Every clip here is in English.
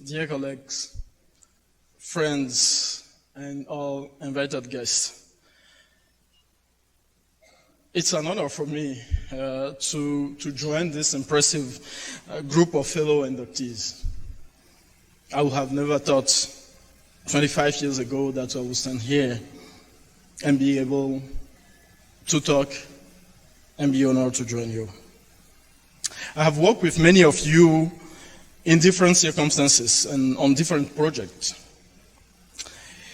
dear colleagues, friends, and all invited guests. It's an honor for me to join this impressive group of fellow inductees. I would have never thought 25 years ago that I would stand here and be able to talk and be honored to join you. I have worked with many of you in different circumstances and on different projects.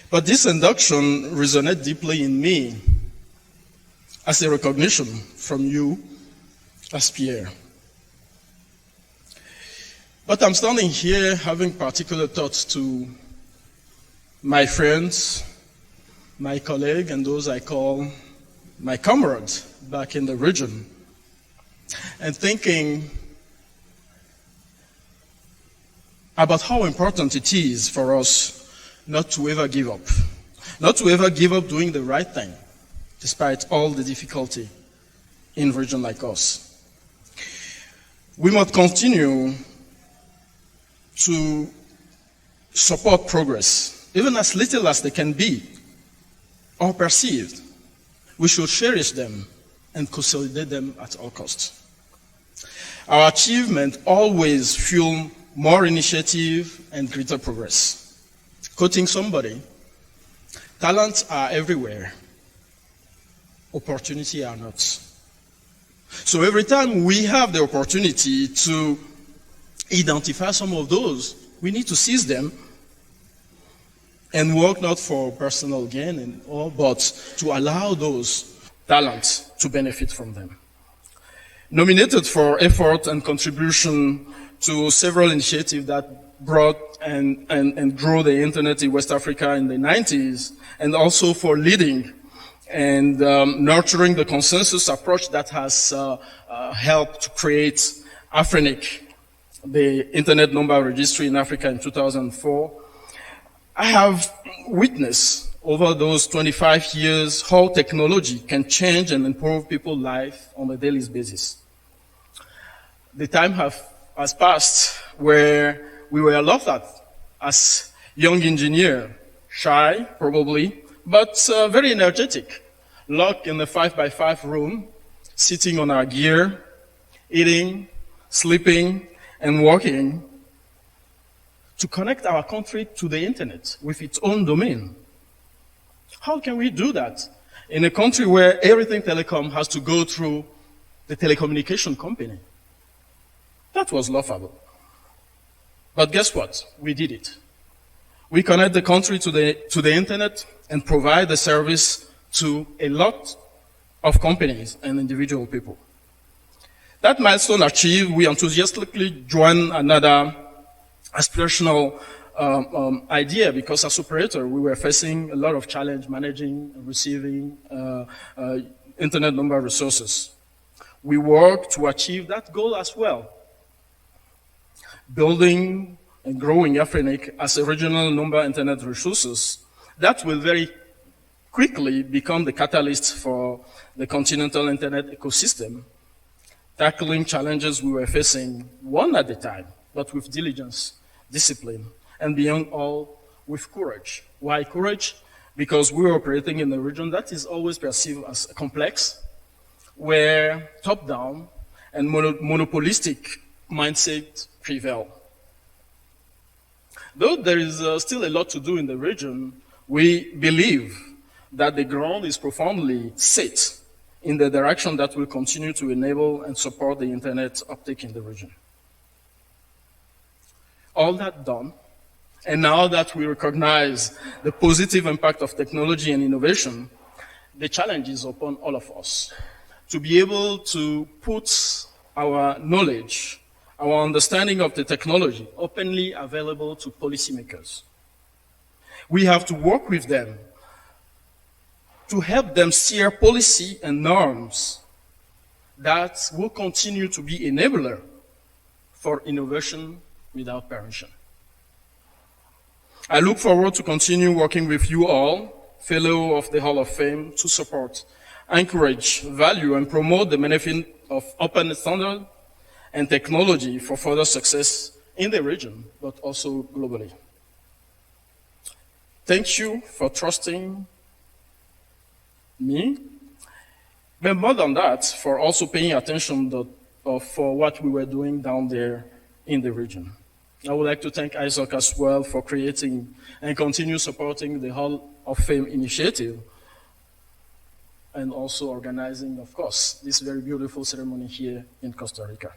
But this induction resonated deeply in me as a recognition from you as Pierre. But I'm standing here having particular thoughts to my friends, my colleagues, and those I call my comrades back in the region, and thinking about how important it is for us not to ever give up. Not to ever give up doing the right thing, despite all the difficulty in a region like us. We must continue to support progress, even as little as they can be or perceived. We should cherish them and consolidate them at all costs. Our achievement always fuel more initiative and greater progress. Quoting somebody, talents are everywhere, opportunity are not. So every time we have the opportunity to identify some of those, we need to seize them and work not for personal gain and all, but to allow those talents to benefit from them. Nominated for effort and contribution to several initiatives that brought and grew the internet in West Africa in the 90s, and also for leading and nurturing the consensus approach that has helped to create Afrinic, the Internet Number Registry in Africa in 2004. I have witnessed over those 25 years how technology can change and improve people's life on a daily basis. The time has passed where we were laughed at as young engineer, shy probably, but very energetic, locked in the 5x5 room, sitting on our gear, eating, sleeping, and working to connect our country to the internet with its own domain. How can we do that in a country where everything telecom has to go through the telecommunication company? That was laughable. But guess what? We did it. We connect the country to the internet and provide the service to a lot of companies and individual people. That milestone achieved, we enthusiastically joined another aspirational idea, because as operator, we were facing a lot of challenge managing and receiving internet number resources. We worked to achieve that goal as well, building and growing Afrinic as a regional number internet resources. That will very quickly become the catalyst for the continental internet ecosystem, tackling challenges we were facing one at a time, but with diligence, discipline, and beyond all, with courage. Why courage? Because we're operating in a region that is always perceived as complex, where top-down and monopolistic mindset prevail. Though there is still a lot to do in the region, we believe that the ground is profoundly set in the direction that will continue to enable and support the internet uptake in the region. All that done, and now that we recognize the positive impact of technology and innovation, the challenge is upon all of us to be able to put our knowledge, our understanding of the technology openly available to policymakers. We have to work with them to help them steer policy and norms that will continue to be enabler for innovation without permission. I look forward to continue working with you all, fellow of the Hall of Fame, to support, encourage, value, and promote the benefit of open standard and technology for further success in the region, but also globally. Thank you for trusting me, but more than that, for also paying attention for what we were doing down there in the region. I would like to thank ISOC as well for creating and continue supporting the Hall of Fame initiative, and also organizing, of course, this very beautiful ceremony here in Costa Rica.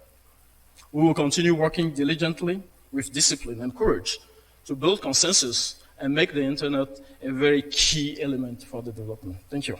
We will continue working diligently with discipline and courage to build consensus and make the internet a very key element for the development. Thank you.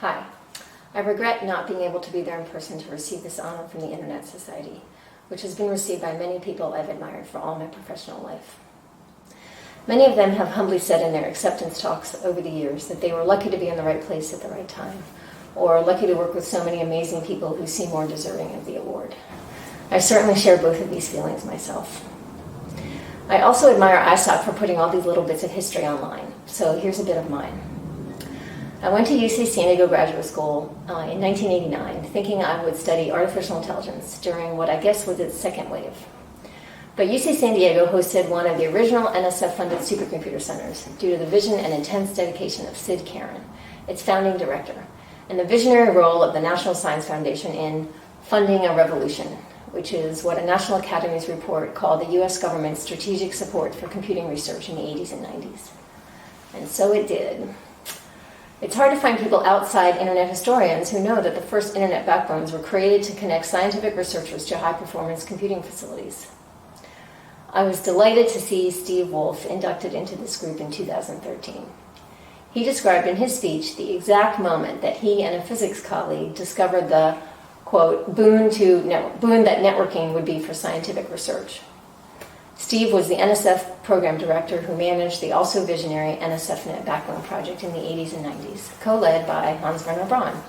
Hi. I regret not being able to be there in person to receive this honor from the Internet Society, which has been received by many people I've admired for all my professional life. Many of them have humbly said in their acceptance talks over the years that they were lucky to be in the right place at the right time, or lucky to work with so many amazing people who seem more deserving of the award. I certainly share both of these feelings myself. I also admire ISOC for putting all these little bits of history online, so here's a bit of mine. I went to UC San Diego Graduate School in 1989, thinking I would study artificial intelligence during what I guess was its second wave. But UC San Diego hosted one of the original NSF-funded supercomputer centers due to the vision and intense dedication of Sid Caron, its founding director, and the visionary role of the National Science Foundation in funding a revolution, which is what a National Academies report called the U.S. government's strategic support for computing research in the 80s and 90s. And so it did. It's hard to find people outside internet historians who know that the first internet backbones were created to connect scientific researchers to high-performance computing facilities. I was delighted to see Steve Wolf inducted into this group in 2013. He described in his speech the exact moment that he and a physics colleague discovered the, quote, boon that networking would be for scientific research. Steve was the NSF program director who managed the also visionary NSFNet backbone project in the 80s and 90s, co-led by Hans-Werner Braun.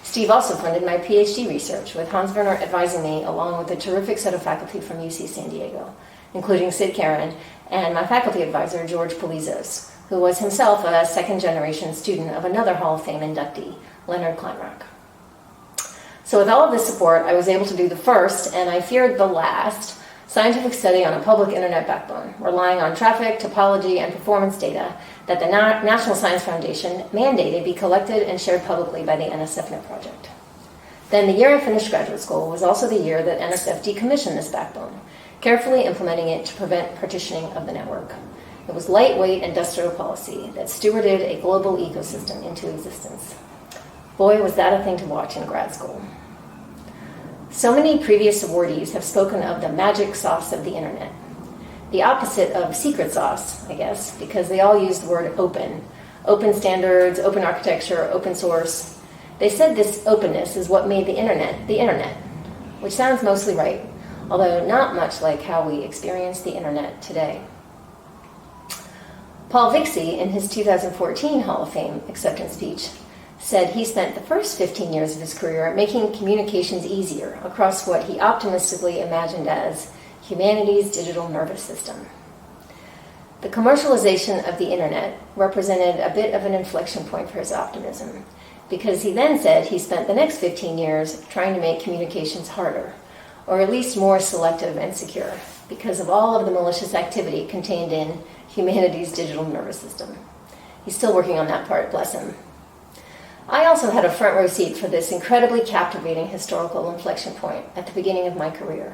Steve also funded my PhD research, with Hans-Werner advising me along with a terrific set of faculty from UC San Diego, including Sid Caron and my faculty advisor, George Polizos, who was himself a second-generation student of another Hall of Fame inductee, Leonard Kleinrock. So with all of this support, I was able to do the first, and I feared the last, scientific study on a public internet backbone, relying on traffic, topology, and performance data that the National Science Foundation mandated be collected and shared publicly by the NSFNet project. Then the year I finished graduate school was also the year that NSF decommissioned this backbone, carefully implementing it to prevent partitioning of the network. It was lightweight industrial policy that stewarded a global ecosystem into existence. Boy, was that a thing to watch in grad school. So many previous awardees have spoken of the magic sauce of the internet. The opposite of secret sauce, I guess, because they all use the word open. Open standards, open architecture, open source. They said this openness is what made the internet, which sounds mostly right, although not much like how we experience the internet today. Paul Vixie, in his 2014 Hall of Fame acceptance speech, said he spent the first 15 years of his career making communications easier across what he optimistically imagined as humanity's digital nervous system. The commercialization of the internet represented a bit of an inflection point for his optimism, because he then said he spent the next 15 years trying to make communications harder, or at least more selective and secure, because of all of the malicious activity contained in humanity's digital nervous system. He's still working on that part, bless him. I also had a front row seat for this incredibly captivating historical inflection point at the beginning of my career,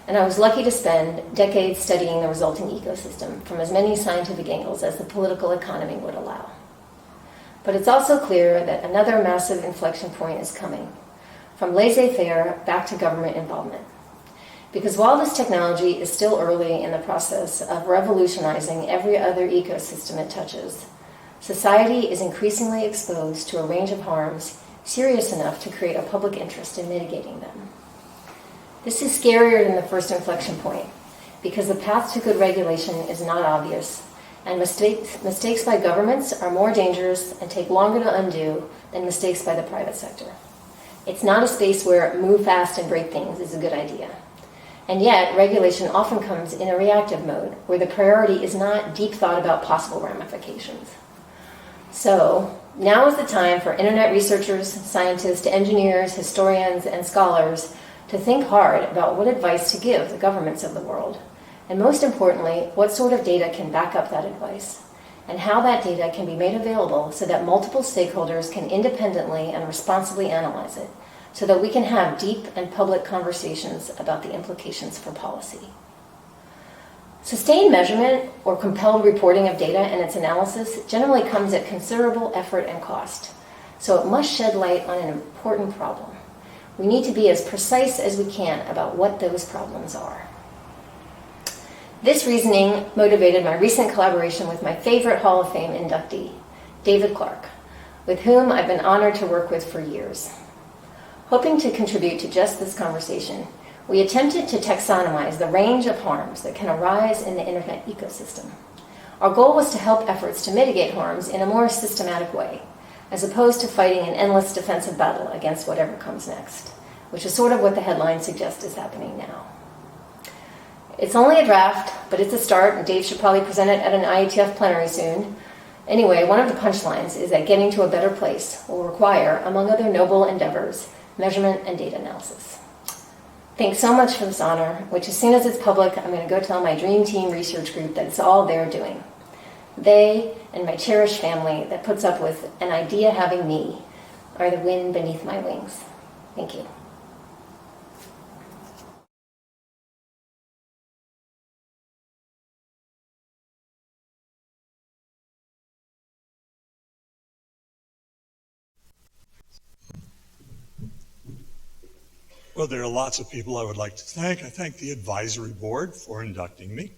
and I was lucky to spend decades studying the resulting ecosystem from as many scientific angles as the political economy would allow. But it's also clear that another massive inflection point is coming, from laissez-faire back to government involvement. Because while this technology is still early in the process of revolutionizing every other ecosystem it touches, society is increasingly exposed to a range of harms serious enough to create a public interest in mitigating them. This is scarier than the first inflection point, because the path to good regulation is not obvious, And mistakes by governments are more dangerous and take longer to undo than mistakes by the private sector. It's not a space where move fast and break things is a good idea. And yet, regulation often comes in a reactive mode, where the priority is not deep thought about possible ramifications. So, now is the time for internet researchers, scientists, engineers, historians, and scholars to think hard about what advice to give the governments of the world, and most importantly, what sort of data can back up that advice, and how that data can be made available so that multiple stakeholders can independently and responsibly analyze it, so that we can have deep and public conversations about the implications for policy. Sustained measurement or compelled reporting of data and its analysis generally comes at considerable effort and cost, so it must shed light on an important problem. We need to be as precise as we can about what those problems are. This reasoning motivated my recent collaboration with my favorite Hall of Fame inductee, David Clark, with whom I've been honored to work with for years. Hoping to contribute to just this conversation, we attempted to taxonomize the range of harms that can arise in the internet ecosystem. Our goal was to help efforts to mitigate harms in a more systematic way, as opposed to fighting an endless defensive battle against whatever comes next, which is sort of what the headline suggests is happening now. It's only a draft, but it's a start, and Dave should probably present it at an IETF plenary soon. Anyway, one of the punchlines is that getting to a better place will require, among other noble endeavors, measurement and data analysis. Thanks so much for this honor, which as soon as it's public, I'm going to go tell my dream team research group that it's all they're doing. They and my cherished family that puts up with an idea having me are the wind beneath my wings. Thank you. Well, there are lots of people I would like to thank. I thank the advisory board for inducting me.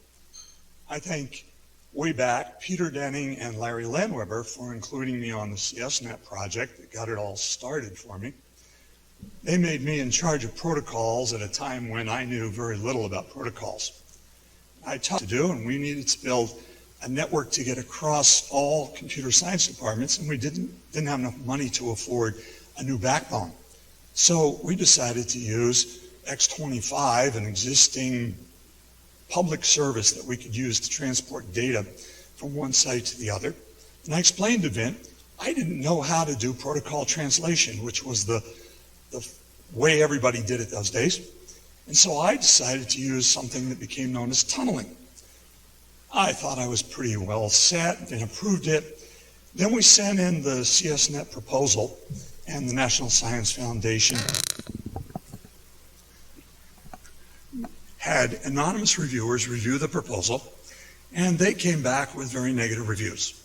I thank way back Peter Denning and Larry Landweber for including me on the CSNet project that got it all started for me. They made me in charge of protocols at a time when I knew very little about protocols. I taught to do, and we needed to build a network to get across all computer science departments, and we didn't have enough money to afford a new backbone. So we decided to use X25, an existing public service that we could use to transport data from one site to the other. And I explained to Vint, I didn't know how to do protocol translation, which was the way everybody did it those days. And so I decided to use something that became known as tunneling. I thought I was pretty well set and approved it. Then we sent in the CSNet proposal, and the National Science Foundation had anonymous reviewers review the proposal, and they came back with very negative reviews.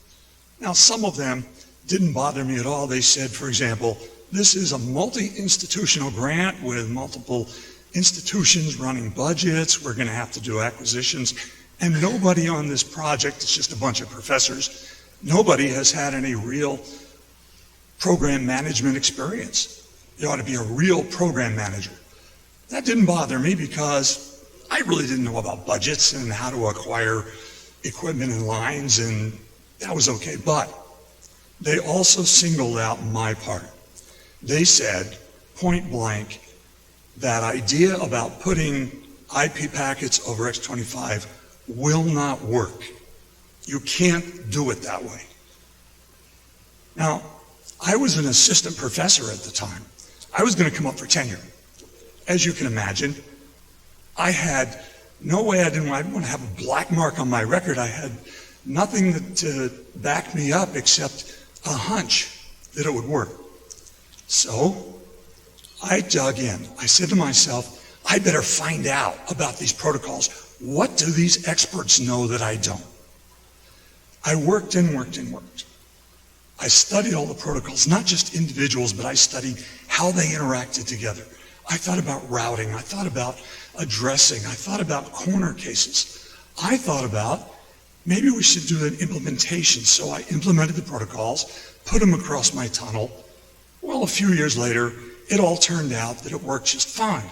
Now, some of them didn't bother me at all. They said, for example, this is a multi-institutional grant with multiple institutions running budgets. We're going to have to do acquisitions. And nobody on this project, it's just a bunch of professors, nobody has had any real program management experience. You ought to be a real program manager. That didn't bother me because I really didn't know about budgets and how to acquire equipment and lines, and that was okay. But they also singled out my part. They said, point blank, that idea about putting IP packets over X25 will not work. You can't do it that way. Now, I was an assistant professor at the time. I was going to come up for tenure. As you can imagine, I had no way. I didn't want to have a black mark on my record. I had nothing to back me up except a hunch that it would work. So I dug in. I said to myself, I better find out about these protocols. What do these experts know that I don't? I worked and worked and worked. I studied all the protocols, not just individuals, but I studied how they interacted together. I thought about routing. I thought about addressing. I thought about corner cases. I thought about maybe we should do an implementation. So I implemented the protocols, put them across my tunnel. Well, a few years later, it all turned out that it worked just fine.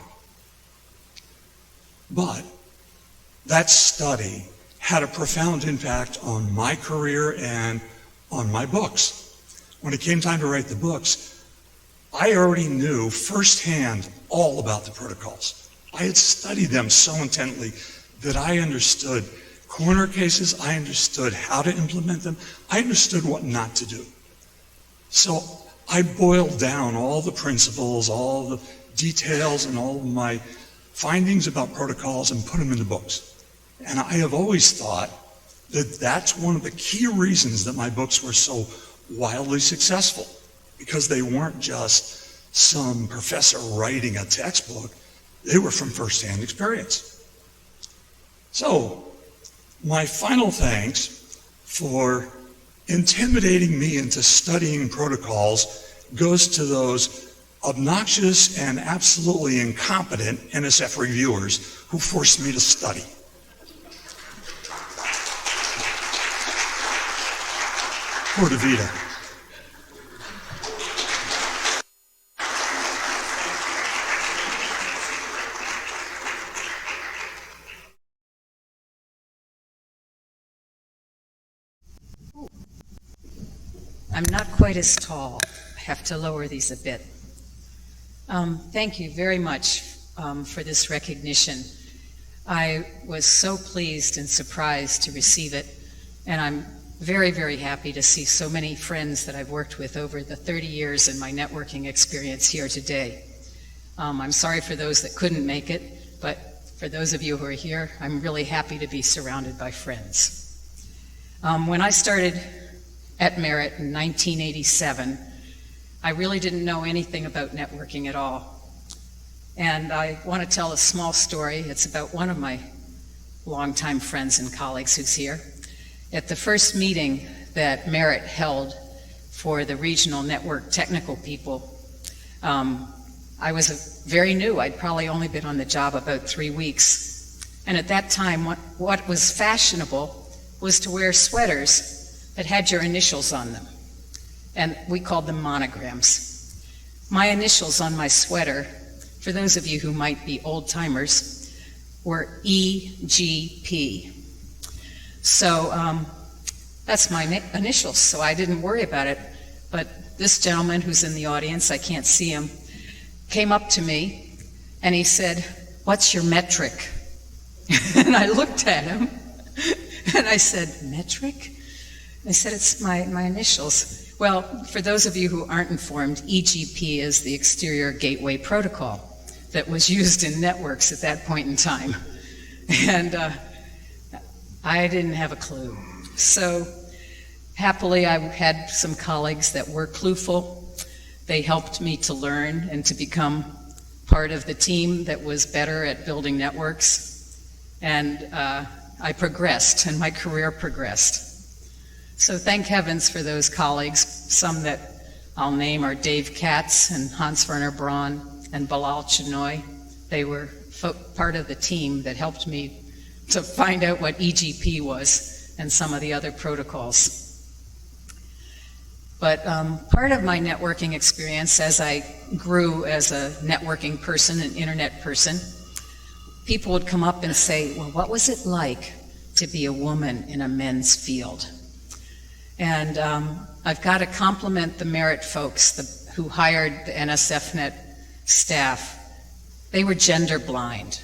But that study had a profound impact on my career and on my books. When it came time to write the books, I already knew firsthand all about the protocols. I had studied them so intently that I understood corner cases, I understood how to implement them, I understood what not to do. So I boiled down all the principles, all the details, and all of my findings about protocols and put them in the books. And I have always thought that that's one of the key reasons that my books were so wildly successful, because they weren't just some professor writing a textbook, they were from firsthand experience. So, my final thanks for intimidating me into studying protocols goes to those obnoxious and absolutely incompetent NSF reviewers who forced me to study. Pura vida. I'm not quite as tall. I have to lower these a bit. Thank you very much for this recognition. I was so pleased and surprised to receive it, and I'm very, very happy to see so many friends that I've worked with over the 30 years in my networking experience here today. I'm sorry for those that couldn't make it, but for those of you who are here, I'm really happy to be surrounded by friends. When I started at Merit in 1987, I really didn't know anything about networking at all. And I want to tell a small story. It's about one of my longtime friends and colleagues who's here. At the first meeting that Merit held for the regional network technical people, I was very new. I'd probably only been on the job about 3 weeks. And at that time, what was fashionable was to wear sweaters that had your initials on them. And we called them monograms. My initials on my sweater, for those of you who might be old timers, were EGP. So that's my initials, so I didn't worry about it. But this gentleman who's in the audience, I can't see him, came up to me and he said, "What's your metric?" And I looked at him and I said, "Metric?" I said, "It's my initials." Well, for those of you who aren't informed, EGP is the Exterior Gateway Protocol that was used in networks at that point in time. And I didn't have a clue. So happily, I had some colleagues that were clueful. They helped me to learn and to become part of the team that was better at building networks. And I progressed, and my career progressed. So thank heavens for those colleagues. Some that I'll name are Dave Katz and Hans-Werner Braun and Bilal Chinoy. They were part of the team that helped me to find out what EGP was and some of the other protocols. But part of my networking experience as I grew as a networking person, an internet person, people would come up and say, "Well, what was it like to be a woman in a men's field?" And I've got to compliment the Merit folks who hired the NSFNet staff. They were gender blind.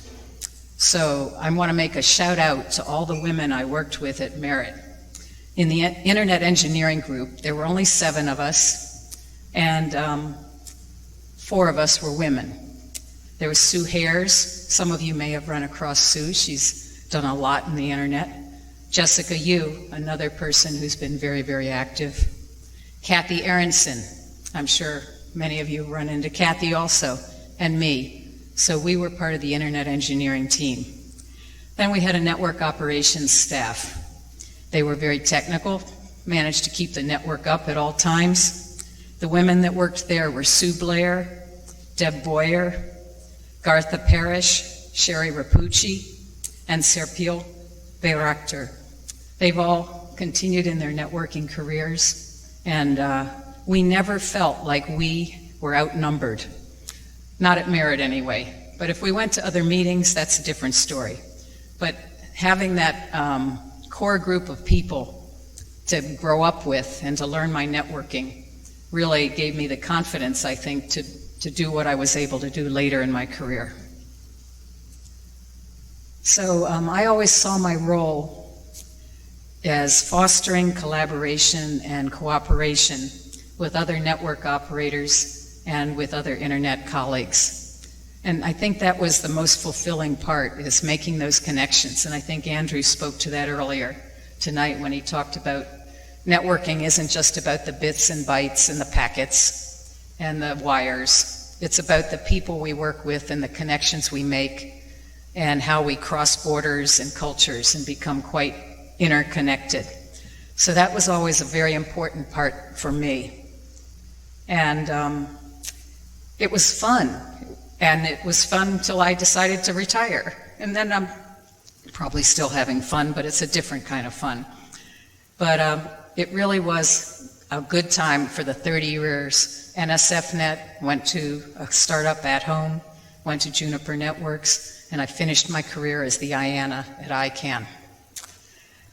So I want to make a shout out to all the women I worked with at Merit. In the Internet Engineering group, there were only 7 of us, and 4 of us were women. There was Sue Hares. Some of you may have run across Sue. She's done a lot in the internet. Jessica Yu, another person who's been very, very active. Kathy Aronson, I'm sure many of you run into Kathy also, and me. So we were part of the Internet Engineering team. Then we had a network operations staff. They were very technical, managed to keep the network up at all times. The women that worked there were Sue Blair, Deb Boyer, Gartha Parrish, Sherry Rapucci, and Serpil Bayraktar. They've all continued in their networking careers, and we never felt like we were outnumbered. Not at Merit anyway, but if we went to other meetings, that's a different story. But having that core group of people to grow up with and to learn my networking really gave me the confidence, I think, to do what I was able to do later in my career. So I always saw my role as fostering collaboration and cooperation with other network operators and with other internet colleagues. And I think that was the most fulfilling part, is making those connections. And I think Andrew spoke to that earlier tonight when he talked about networking isn't just about the bits and bytes and the packets and the wires. It's about the people we work with and the connections we make and how we cross borders and cultures and become quite interconnected. So that was always a very important part for me. And it was fun. And it was fun till I decided to retire. And then I'm probably still having fun, but it's a different kind of fun. But it really was a good time for the 30 years. NSFNet, went to a startup at home, went to Juniper Networks, and I finished my career as the IANA at ICANN.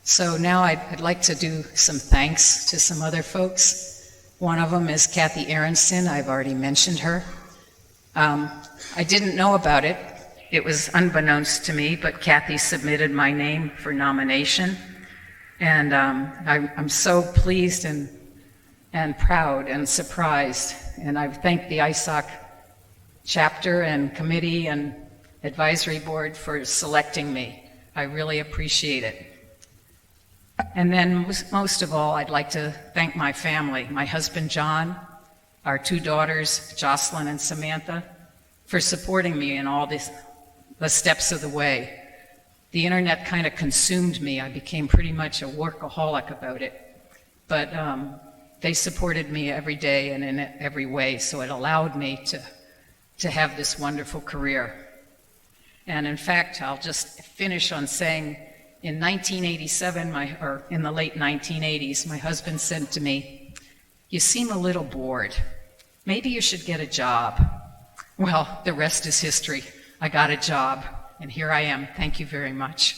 So now I'd like to do some thanks to some other folks. One of them is Kathy Aronson. I've already mentioned her. I didn't know about it. It was unbeknownst to me, but Kathy submitted my name for nomination. And I'm so pleased and proud and surprised. And I thank the ISOC chapter and committee and advisory board for selecting me. I really appreciate it. And then most of all, I'd like to thank my family, my husband John, our two daughters, Jocelyn and Samantha, for supporting me in all the steps of the way. The internet kind of consumed me. I became pretty much a workaholic about it. But they supported me every day and in every way, so it allowed me to have this wonderful career. And in fact, I'll just finish on saying, in 1987, or in the late 1980s, my husband said to me, "You seem a little bored. Maybe you should get a job." Well, the rest is history. I got a job, and here I am. Thank you very much.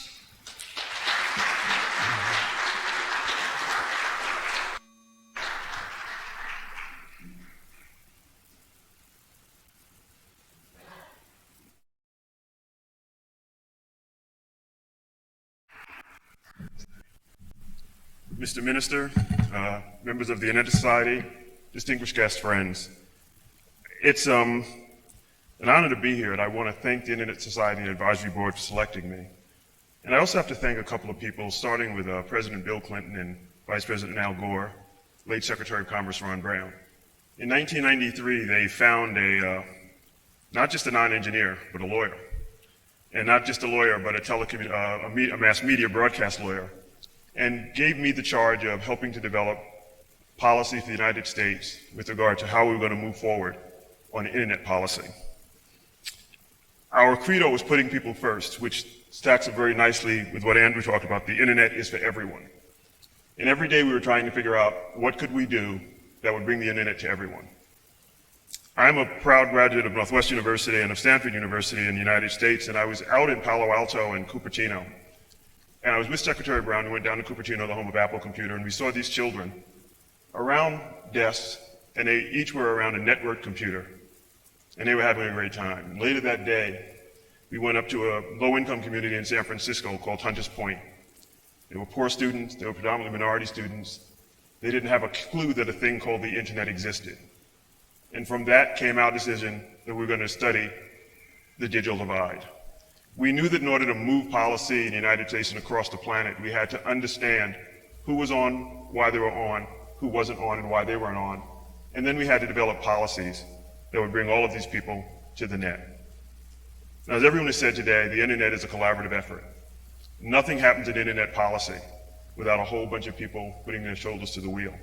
Mr. Minister, members of the Internet Society, distinguished guests, friends. It's an honor to be here, and I want to thank the Internet Society Advisory Board for selecting me. And I also have to thank a couple of people, starting with President Bill Clinton and Vice President Al Gore, late Secretary of Commerce Ron Brown. In 1993, they found not just a non-engineer, but a lawyer. And not just a lawyer, but a mass media broadcast lawyer, and gave me the charge of helping to develop policy for the United States with regard to how we were going to move forward on internet policy. Our credo was putting people first, which stacks up very nicely with what Andrew talked about. The internet is for everyone. And every day we were trying to figure out what could we do that would bring the internet to everyone. I'm a proud graduate of Northwestern University and of Stanford University in the United States, and I was out in Palo Alto and Cupertino. And I was with Secretary Brown. We went down to Cupertino, the home of Apple Computer, and we saw these children around desks, and they each were around a network computer, and they were having a great time. And later that day, we went up to a low-income community in San Francisco called Hunters Point. They were poor students. They were predominantly minority students. They didn't have a clue that a thing called the internet existed. And from that came our decision that we were going to study the digital divide. We knew that in order to move policy in the United States and across the planet, we had to understand who was on, why they were on, who wasn't on, and why they weren't on. And then we had to develop policies that would bring all of these people to the net. Now, as everyone has said today, the internet is a collaborative effort. Nothing happens in internet policy without a whole bunch of people putting their shoulders to the wheel.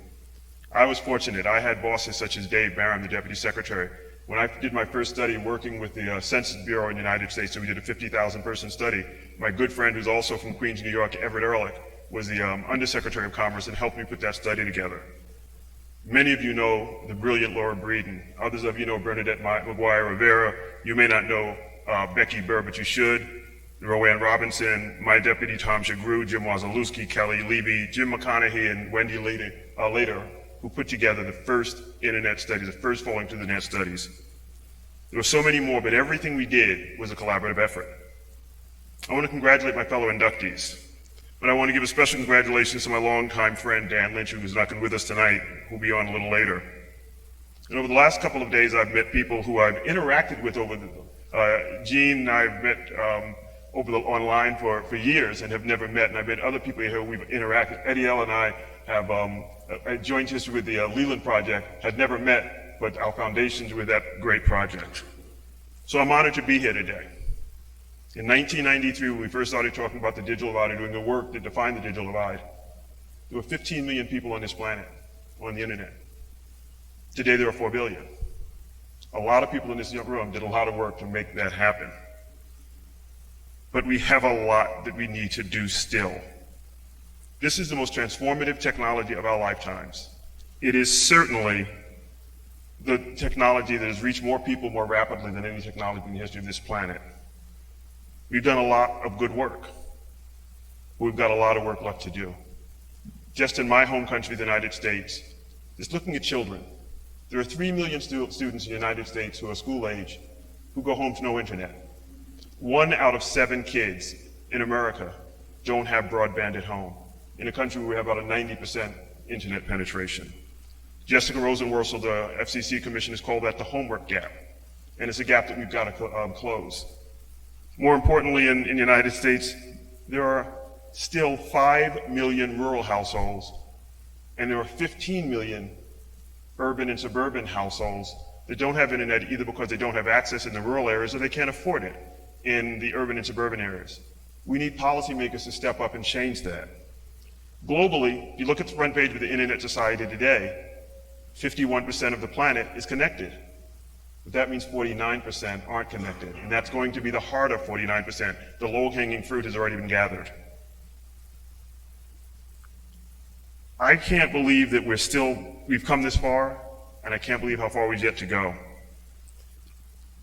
I was fortunate. I had bosses such as Dave Barham, the Deputy Secretary. When I did my first study working with the Census Bureau in the United States, so we did a 50,000 person study, my good friend who's also from Queens, New York, Everett Ehrlich, was the Undersecretary of Commerce and helped me put that study together. Many of you know the brilliant Laura Breeden. Others of you know Bernadette McGuire Rivera. You may not know Becky Burr, but you should. Roanne Robinson, my deputy Tom Suguru, Jim Wazalewski, Kelly Levy, Jim McConaughey, and Wendy later, who put together the first internet studies, the first falling to the net studies. There were so many more, but everything we did was a collaborative effort. I want to congratulate my fellow inductees, but I want to give a special congratulations to my longtime friend, Dan Lynch, who's not with us tonight, who'll be on a little later. And over the last couple of days, I've met people who I've interacted with over Gene and I've met online for years and have never met, and I've met other people here we've interacted. Adiel and I have a joint history with the Leland Project, had never met, but our foundations with that great project. So I'm honored to be here today. In 1993, when we first started talking about the digital divide and doing the work that defined the digital divide, there were 15 million people on this planet, on the internet. Today there are 4 billion. A lot of people in this room did a lot of work to make that happen. But we have a lot that we need to do still. This is the most transformative technology of our lifetimes. It is certainly the technology that has reached more people more rapidly than any technology in the history of this planet. We've done a lot of good work. We've got a lot of work left to do. Just in my home country, the United States, just looking at children, there are 3 million students in the United States who are school age who go home to no internet. 1 out of 7 kids in America don't have broadband at home, in a country where we have about a 90% internet penetration. Jessica Rosenworcel, the FCC Commission, has called that the homework gap, and it's a gap that we've got to close. More importantly, in the United States, there are still 5 million rural households, and there are 15 million urban and suburban households that don't have internet either because they don't have access in the rural areas or they can't afford it in the urban and suburban areas. We need policymakers to step up and change that. Globally, if you look at the front page of the Internet Society today, 51% of the planet is connected. But that means 49% aren't connected, and that's going to be the harder 49%. The low-hanging fruit has already been gathered. I can't believe that we've come this far, and I can't believe how far we've yet to go.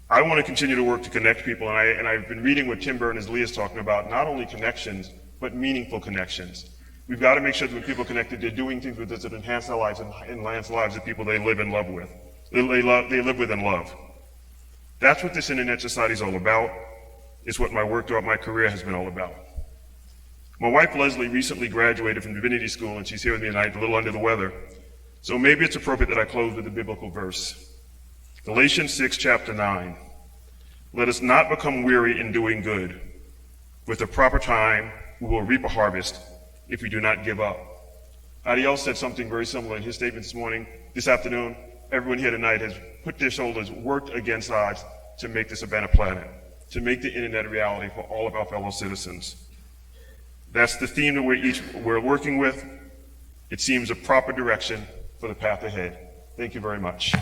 I want to continue to work to connect people, and I've been reading what Tim Berners-Lee is talking about, not only connections, but meaningful connections. We've got to make sure that when people are connected, they're doing things with us that enhance their lives and enhance the lives of people they live and love with. They live with and love. That's what this Internet Society is all about. It's what my work throughout my career has been all about. My wife Leslie recently graduated from Divinity School, and she's here with me tonight, a little under the weather. So maybe it's appropriate that I close with a biblical verse. Galatians 6, chapter 9. Let us not become weary in doing good. With the proper time, we will reap a harvest if we do not give up. Adiel said something very similar in his statement this afternoon. Everyone here tonight has put their shoulders, worked against odds to make this a better planet, to make the internet a reality for all of our fellow citizens. That's the theme that we're working with. It seems a proper direction for the path ahead. Thank you very much.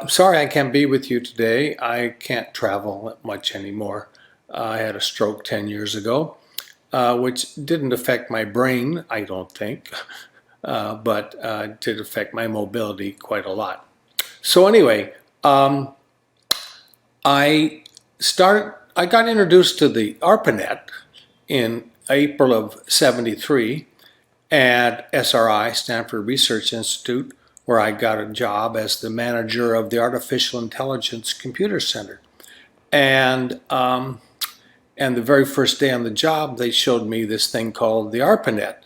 Sorry I can't be with you today. I can't travel much anymore. I had a stroke 10 years ago, which didn't affect my brain, I don't think, but did affect my mobility quite a lot. So anyway, I got introduced to the ARPANET in April of '73 at SRI, Stanford Research Institute, where I got a job as the manager of the Artificial Intelligence Computer Center. And the very first day on the job, they showed me this thing called the ARPANET.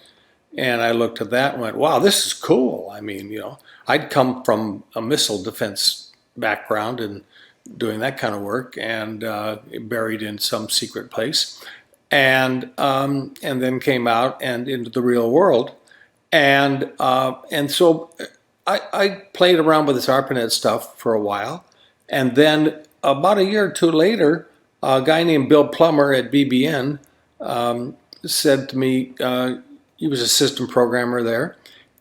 And I looked at that and went, wow, this is cool. I mean, you know, I'd come from a missile defense background and doing that kind of work and buried in some secret place. And then came out and into the real world. And so I played around with this ARPANET stuff for a while, and then about a year or two later, a guy named Bill Plummer at BBN said to me, he was a system programmer there,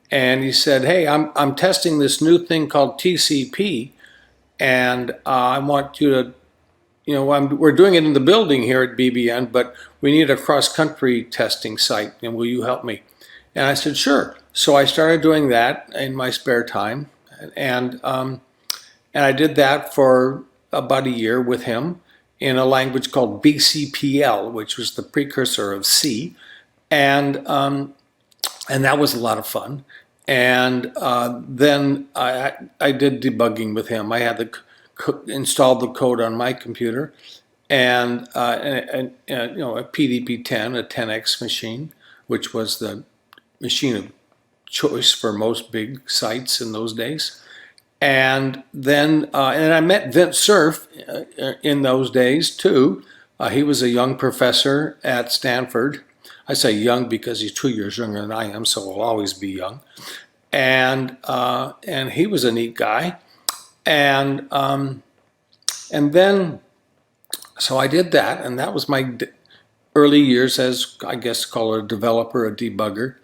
and he said, hey, I'm testing this new thing called TCP, and I want you to, we're doing it in the building here at BBN, but we need a cross-country testing site, and will you help me? And I said, sure. So I started doing that in my spare time, and I did that for about a year with him in a language called BCPL, which was the precursor of C, and that was a lot of fun. And then I did debugging with him. I had to install the code on my computer, and a PDP-10, a 10X machine, which was the machine of choice for most big sites in those days. And then I met Vint Cerf in those days too. He was a young professor at Stanford. I say young because he's 2 years younger than I am, so he'll always be young. And he was a neat guy. And then, so I did that, and that was my early years as, I guess, call it a developer, a debugger.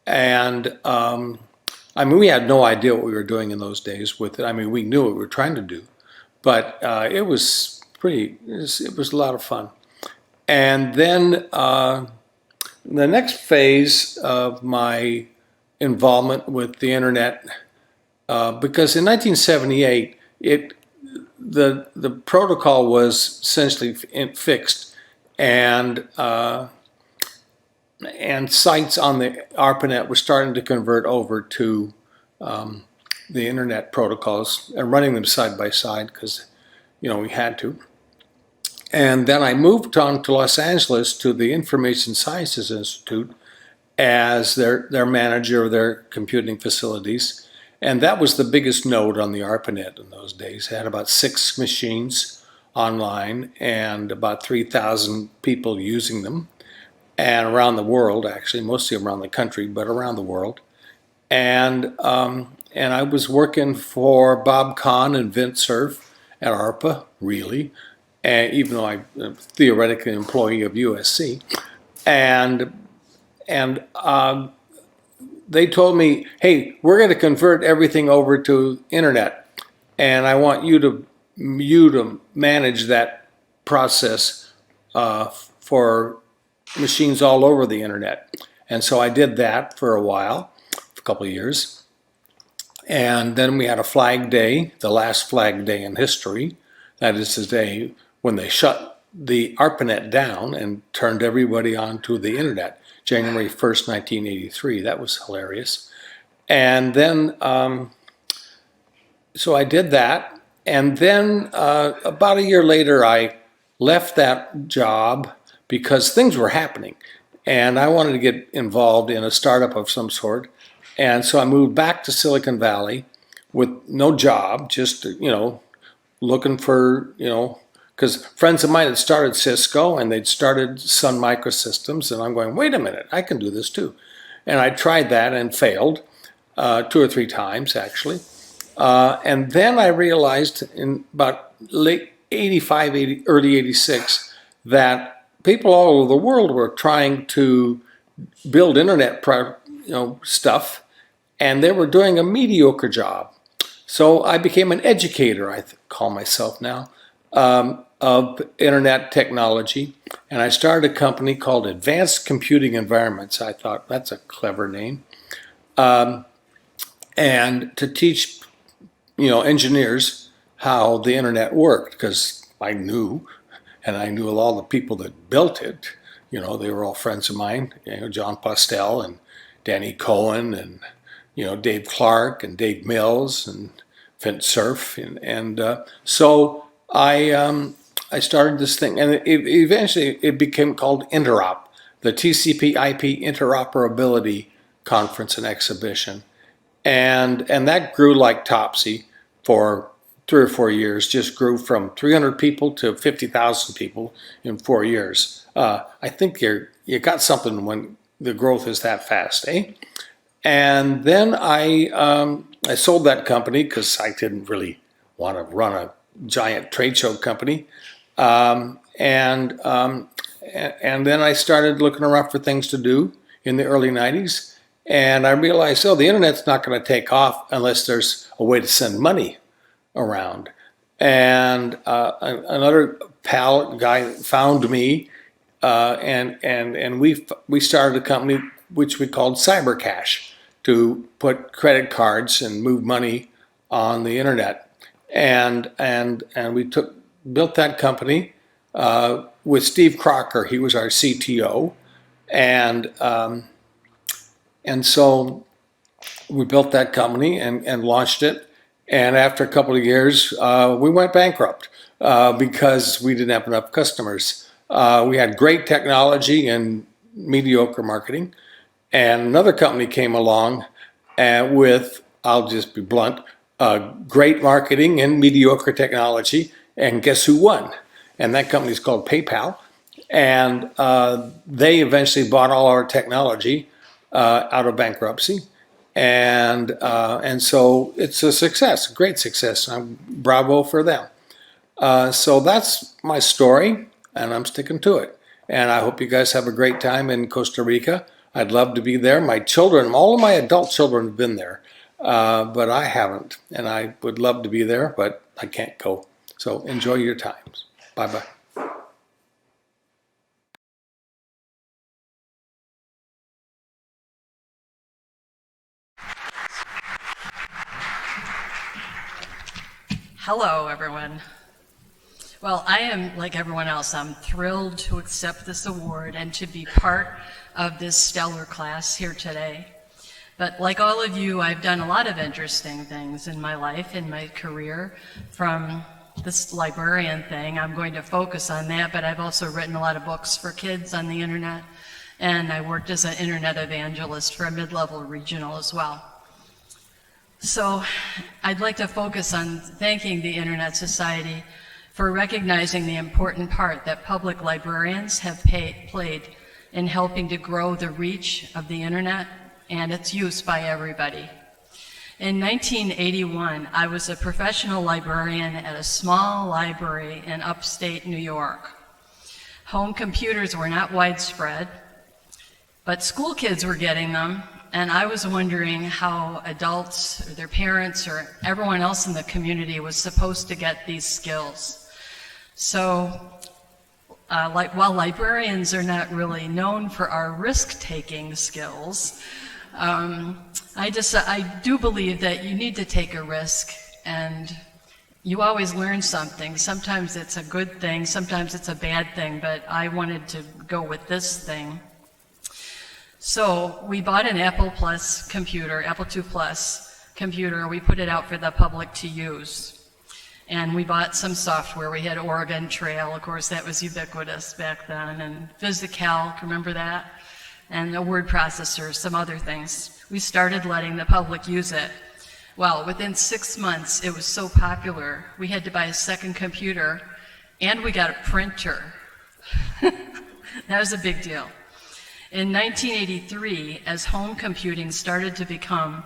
And we had no idea what we were doing in those days with it. We knew what we were trying to do, but it was it was a lot of fun. And then the next phase of my involvement with the internet, because in 1978, the protocol was essentially fixed, and sites on the ARPANET were starting to convert over to the internet protocols and running them side by side because, we had to. And then I moved on to Los Angeles to the Information Sciences Institute as their manager of their computing facilities. And that was the biggest node on the ARPANET in those days. It had about 6 machines online and about 3,000 people using them. And around the world, actually, mostly around the country, but around the world. And I was working for Bob Kahn and Vint Cerf at ARPA, really, and even though I'm theoretically an employee of USC. And they told me, hey, we're going to convert everything over to internet, and I want you to manage that process for machines all over the internet. And so I did that for a while, a couple of years. And then we had a flag day, the last flag day in history. That is the day when they shut the ARPANET down and turned everybody onto the internet, January 1st, 1983. That was hilarious. And then, so I did that. And then about a year later, I left that job because things were happening and I wanted to get involved in a startup of some sort. And so I moved back to Silicon Valley with no job, just, looking for, because friends of mine had started Cisco and they'd started Sun Microsystems, and I'm going, wait a minute, I can do this too. And I tried that and failed 2 or 3 times, actually. And then I realized in about late 85, early 86, that people all over the world were trying to build internet stuff, and they were doing a mediocre job. So I became an educator, I call myself now, of internet technology, and I started a company called Advanced Computing Environments. I thought that's a clever name, and to teach engineers how the internet worked, because I knew, and I knew all the people that built it. They were all friends of mine, John Postel and Danny Cohen and Dave Clark and Dave Mills and Vint Cerf, and so I started this thing, and eventually it became called Interop, the TCP/IP Interoperability Conference and Exhibition, and that grew like topsy for 3 or 4 years. Just grew from 300 people to 50,000 people in 4 years. I think you got something when the growth is that fast, eh? And then I sold that company because I didn't really want to run a giant trade show company. And then I started looking around for things to do in the early 90s. And I realized, the internet's not going to take off unless there's a way to send money around. and another pal guy found me, and we started a company which we called Cybercash to put credit cards and move money on the internet, and we built that company with Steve Crocker. He was our CTO, and so we built that company and launched it. And after a couple of years, we went bankrupt because we didn't have enough customers. We had great technology and mediocre marketing. And another company came along with, I'll just be blunt, great marketing and mediocre technology. And guess who won? And that company is called PayPal. And they eventually bought all our technology out of bankruptcy. And so it's a success, a great success. Bravo for them. So that's my story, and I'm sticking to it. And I hope you guys have a great time in Costa Rica. I'd love to be there. My children, all of my adult children have been there, but I haven't. And I would love to be there, but I can't go. So enjoy your times. Bye-bye. Hello, everyone. Well, I am, like everyone else, I'm thrilled to accept this award and to be part of this stellar class here today. But like all of you, I've done a lot of interesting things in my life, in my career. From this librarian thing, I'm going to focus on that, but I've also written a lot of books for kids on the internet, and I worked as an internet evangelist for a mid-level regional as well. So I'd like to focus on thanking the Internet Society for recognizing the important part that public librarians have played in helping to grow the reach of the internet and its use by everybody. In 1981, I was a professional librarian at a small library in upstate New York. Home computers were not widespread, but school kids were getting them. And I was wondering how adults or their parents or everyone else in the community was supposed to get these skills. So while librarians are not really known for our risk-taking skills, I do believe that you need to take a risk, and you always learn something. Sometimes it's a good thing, sometimes it's a bad thing, but I wanted to go with this thing. So we bought an Apple II Plus computer. We put it out for the public to use. And we bought some software. We had Oregon Trail, of course, that was ubiquitous back then, and VisiCalc, remember that? And a word processor, some other things. We started letting the public use it. Well, within 6 months, it was so popular, we had to buy a second computer, and we got a printer. That was a big deal. In 1983, as home computing started to become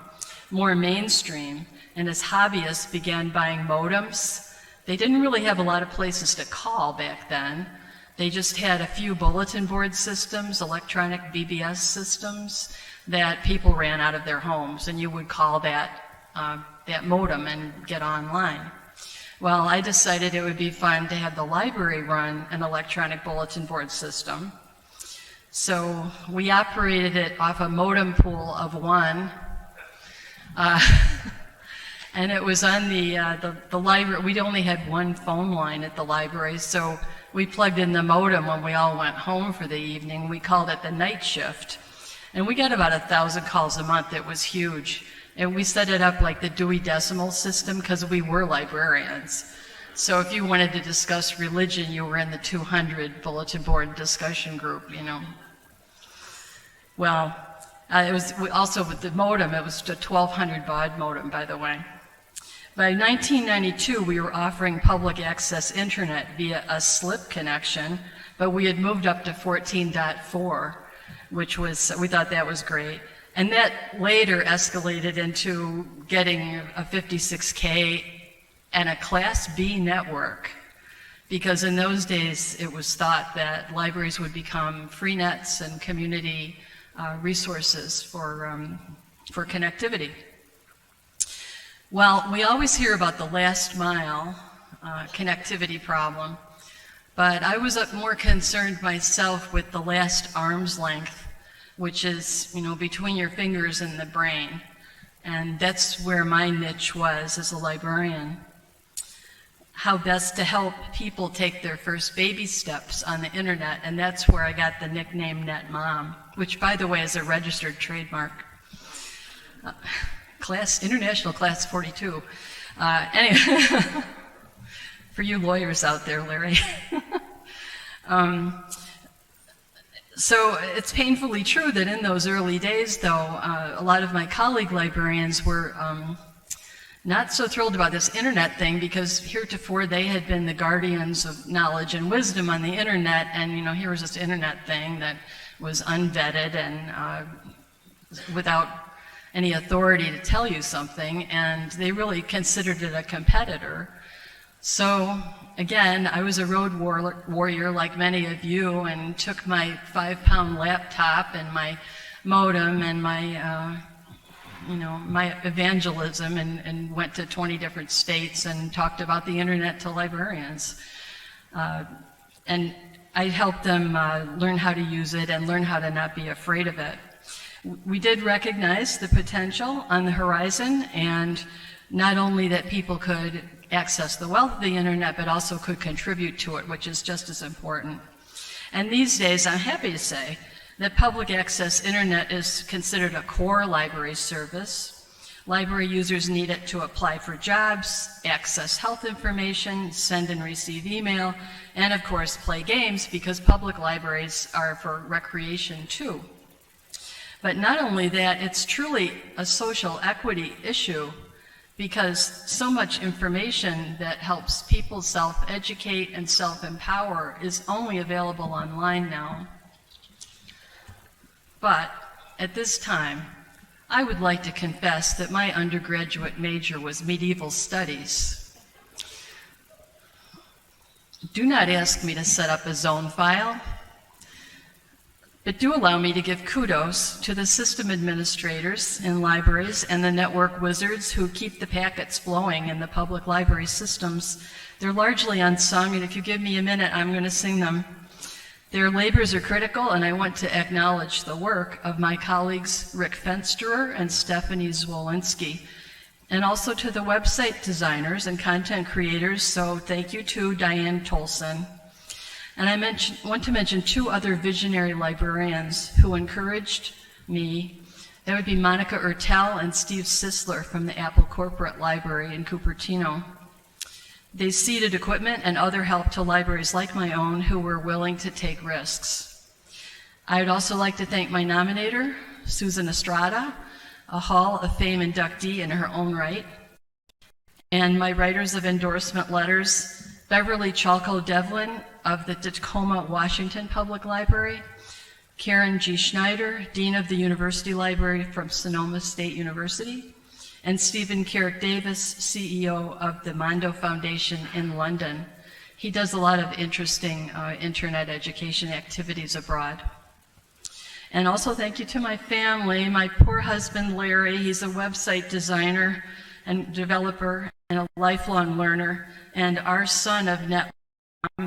more mainstream, and as hobbyists began buying modems, they didn't really have a lot of places to call back then. They just had a few bulletin board systems, electronic BBS systems, that people ran out of their homes, and you would call that modem and get online. Well, I decided it would be fun to have the library run an electronic bulletin board system. So we operated it off a modem pool of one, and it was on the library. We only had one phone line at the library, so we plugged in the modem when we all went home for the evening. We called it the night shift, and we got about 1,000 calls a month. It was huge, and we set it up like the Dewey Decimal System because we were librarians. So if you wanted to discuss religion, you were in the 200 bulletin board discussion group, you know. Well, it was also with the modem, it was a 1200 baud modem, by the way. By 1992, we were offering public access internet via a slip connection, but we had moved up to 14.4, which was, we thought that was great. And that later escalated into getting a 56K and a Class B network, because in those days it was thought that libraries would become free nets and community resources for connectivity. Well, we always hear about the last mile connectivity problem. But I was more concerned myself with the last arm's length, which is, between your fingers and the brain. And that's where my niche was as a librarian. How best to help people take their first baby steps on the internet, and that's where I got the nickname Net Mom, which, by the way, is a registered trademark. International Class 42. Anyway, for you lawyers out there, Larry. So it's painfully true that in those early days, though, a lot of my colleague librarians were not so thrilled about this internet thing, because heretofore they had been the guardians of knowledge and wisdom on the internet, and here was this internet thing that was unvetted and without any authority to tell you something, and they really considered it a competitor. So again, I was a road warrior like many of you, and took my 5-pound laptop and my modem and my my evangelism and went to 20 different states and talked about the internet to librarians. And I helped them learn how to use it and learn how to not be afraid of it. We did recognize the potential on the horizon, and not only that people could access the wealth of the internet, but also could contribute to it, which is just as important. And these days, I'm happy to say that public access internet is considered a core library service. Library users need it to apply for jobs, access health information, send and receive email, and of course play games, because public libraries are for recreation too. But not only that, it's truly a social equity issue, because so much information that helps people self-educate and self-empower is only available online now. But at this time, I would like to confess that my undergraduate major was medieval studies. Do not ask me to set up a zone file, but do allow me to give kudos to the system administrators in libraries and the network wizards who keep the packets flowing in the public library systems. They're largely unsung, and if you give me a minute, I'm going to sing them. Their labors are critical, and I want to acknowledge the work of my colleagues Rick Fensterer and Stephanie Zwolinski, and also to the website designers and content creators, so thank you to Diane Tolson. And I want to mention 2 other visionary librarians who encouraged me. That would be Monica Ertel and Steve Sisler from the Apple Corporate Library in Cupertino. They ceded equipment and other help to libraries like my own who were willing to take risks. I would also like to thank my nominator, Susan Estrada, a Hall of Fame inductee in her own right, and my writers of endorsement letters, Beverly Chalko Devlin of the Tacoma, Washington Public Library, Karen G. Schneider, Dean of the University Library from Sonoma State University, and Stephen Carrick Davis, CEO of the Mondo Foundation in London. He does a lot of interesting internet education activities abroad. And also thank you to my family, my poor husband Larry. He's a website designer and developer and a lifelong learner, and our son of net,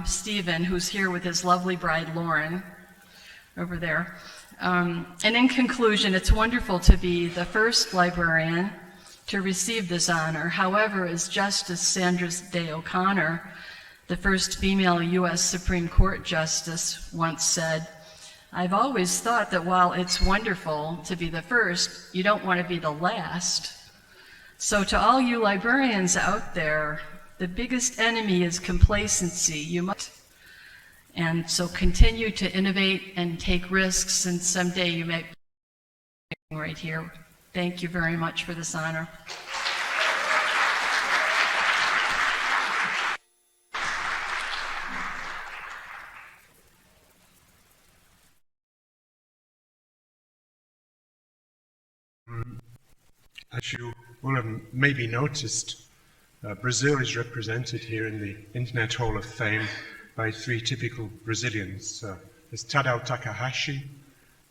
Stephen, who's here with his lovely bride Lauren over there. And in conclusion, it's wonderful to be the first librarian to receive this honor. However, as Justice Sandra Day O'Connor, the first female U.S. Supreme Court Justice, once said, "I've always thought that while it's wonderful to be the first, you don't want to be the last." So to all you librarians out there, the biggest enemy is complacency. You must, and so continue to innovate and take risks, and someday you may be right here. Thank you very much for this honor. As you will have maybe noticed, Brazil is represented here in the Internet Hall of Fame by 3 typical Brazilians. There's Tadao Takahashi,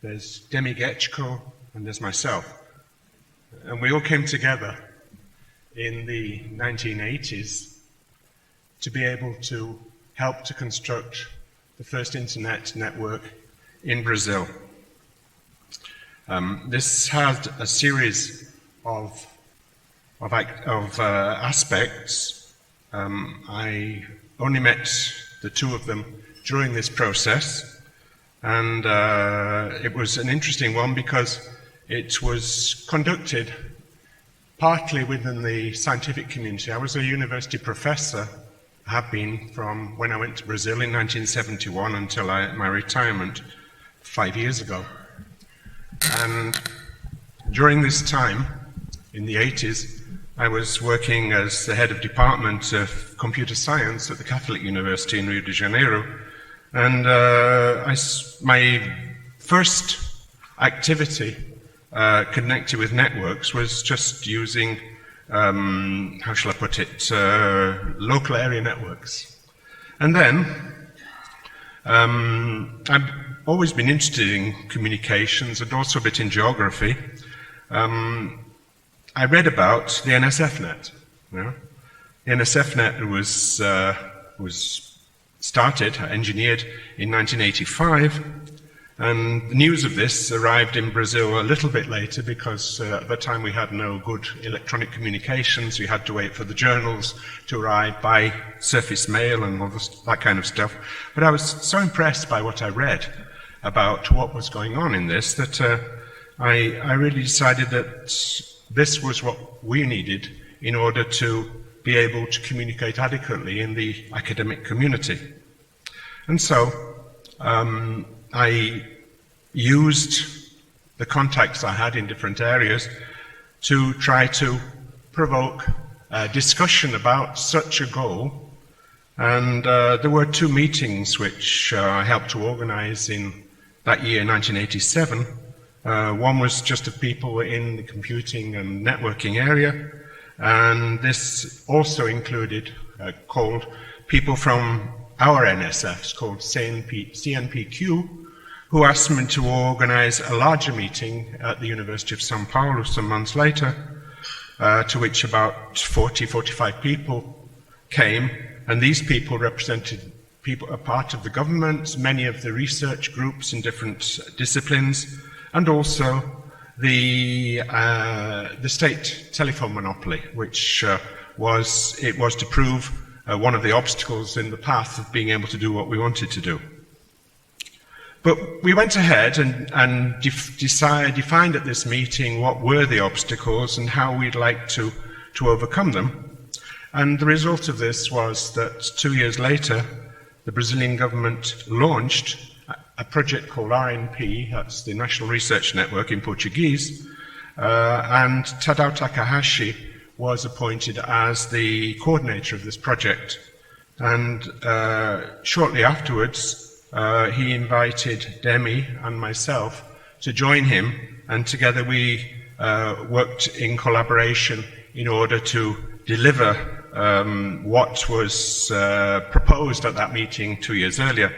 there's Demi Getchko, and there's myself. And we all came together in the 1980s to be able to help to construct the first internet network in Brazil. This had a series of aspects. I only met the two of them during this process, and it was an interesting one because it was conducted partly within the scientific community. I was a university professor, have been from when I went to Brazil in 1971 until my retirement 5 years ago. And during this time, in the 80s, I was working as the head of department of computer science at the Catholic University in Rio de Janeiro. And my first activity connected with networks was just using, how shall I put it, local area networks. And then I've always been interested in communications and also a bit in geography. I read about the NSFnet. You know? The NSFnet was started, engineered in 1985, and the news of this arrived in Brazil a little bit later because at the time we had no good electronic communications. We had to wait for the journals to arrive by surface mail and all that kind of stuff. But I was so impressed by what I read about what was going on in this that I really decided that this was what we needed in order to be able to communicate adequately in the academic community. And so I used the contacts I had in different areas to try to provoke a discussion about such a goal. And there were two meetings which I helped to organize in that year, 1987. One was just of people in the computing and networking area, and this also included, called people from our NSFs, called CNPQ, who asked me to organize a larger meeting at the University of São Paulo some months later, to which about 45 people came, and these people represented people, a part of the government, many of the research groups in different disciplines, and also the state telephone monopoly, which was to prove one of the obstacles in the path of being able to do what we wanted to do. But we went ahead and defined at this meeting what were the obstacles and how we'd like to overcome them. And the result of this was that 2 years later, the Brazilian government launched a project called RNP, that's the National Research Network in Portuguese, and Tadao Takahashi was appointed as the coordinator of this project. And shortly afterwards, he invited Demi and myself to join him, and together we worked in collaboration in order to deliver what was proposed at that meeting 2 years earlier.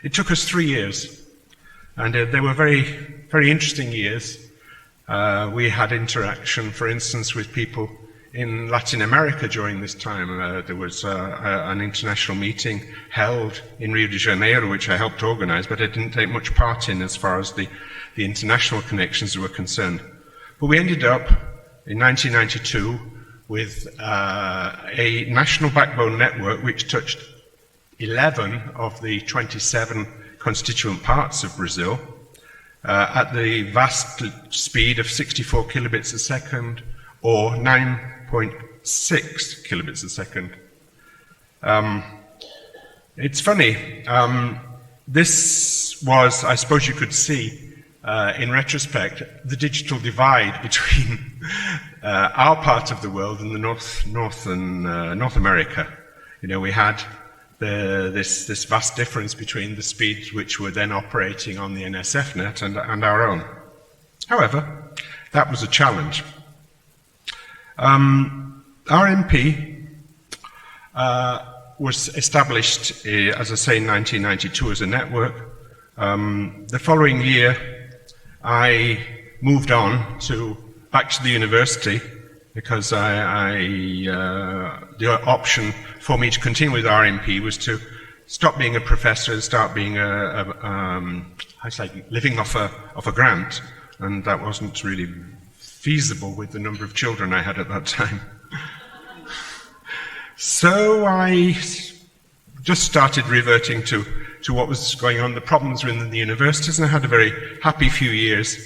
It took us 3 years, and they were very, very interesting years. We had interaction, for instance, with people in Latin America during this time. There was an international meeting held in Rio de Janeiro, which I helped organize, but I didn't take much part in as far as the international connections were concerned. But we ended up in 1992 with a national backbone network which touched 11 of the 27 constituent parts of Brazil at the vast speed of 64 kilobits a second or 9.6 kilobits a second. It's funny, this was, I suppose you could see, in retrospect, the digital divide between our part of the world and the North America. You know, we had this vast difference between the speeds which were then operating on the NSFnet and our own. However, that was a challenge. RMP was established, as I say, in 1992 as a network. The following year, I moved on back to the university because the option for me to continue with RMP was to stop being a professor and start being living off a grant, and that wasn't really feasible with the number of children I had at that time. So I just started reverting to what was going on, the problems within the universities, and I had a very happy few years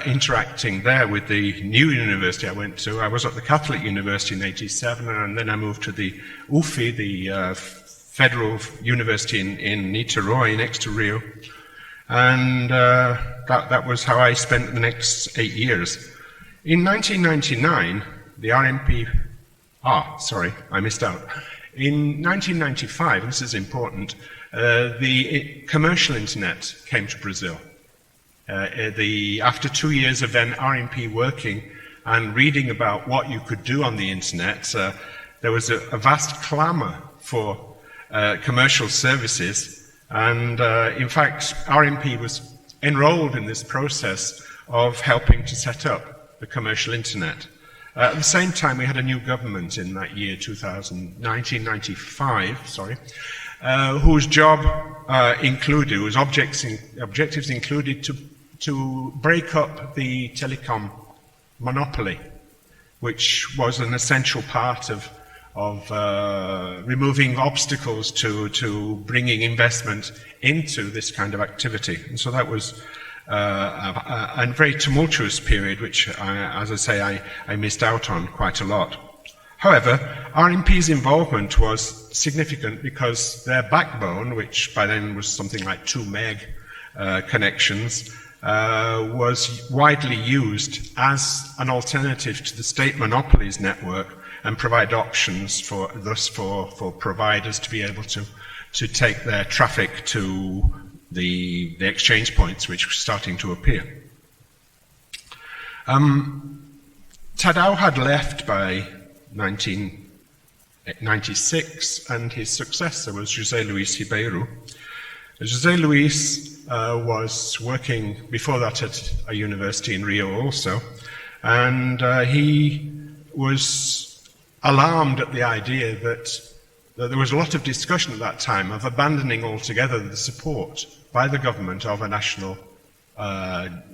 interacting there with the new university I went to. I was at the Catholic University in '87, and then I moved to the UFI, the Federal University in Niterói, next to Rio. And that was how I spent the next 8 years. In 1999, the RMP... sorry, I missed out. In 1995, this is important, the commercial internet came to Brazil. After 2 years of then RMP working and reading about what you could do on the internet, there was a vast clamor for commercial services, and in fact RMP was enrolled in this process of helping to set up the commercial internet. At the same time, we had a new government in that year, 1995, whose job included, whose objectives included to break up the telecom monopoly, which was an essential part of removing obstacles to bringing investment into this kind of activity. And so that was a very tumultuous period, which, as I say, I missed out on quite a lot. However, RMP's involvement was significant because their backbone, which by then was something like 2 meg connections, was widely used as an alternative to the state monopolies network, and provide options for providers to be able to take their traffic to the exchange points which were starting to appear. Tadao had left by 1996, and his successor was José Luis Ribeiro. José Luis was working before that at a university in Rio also, and he was alarmed at the idea that there was a lot of discussion at that time of abandoning altogether the support by the government of a national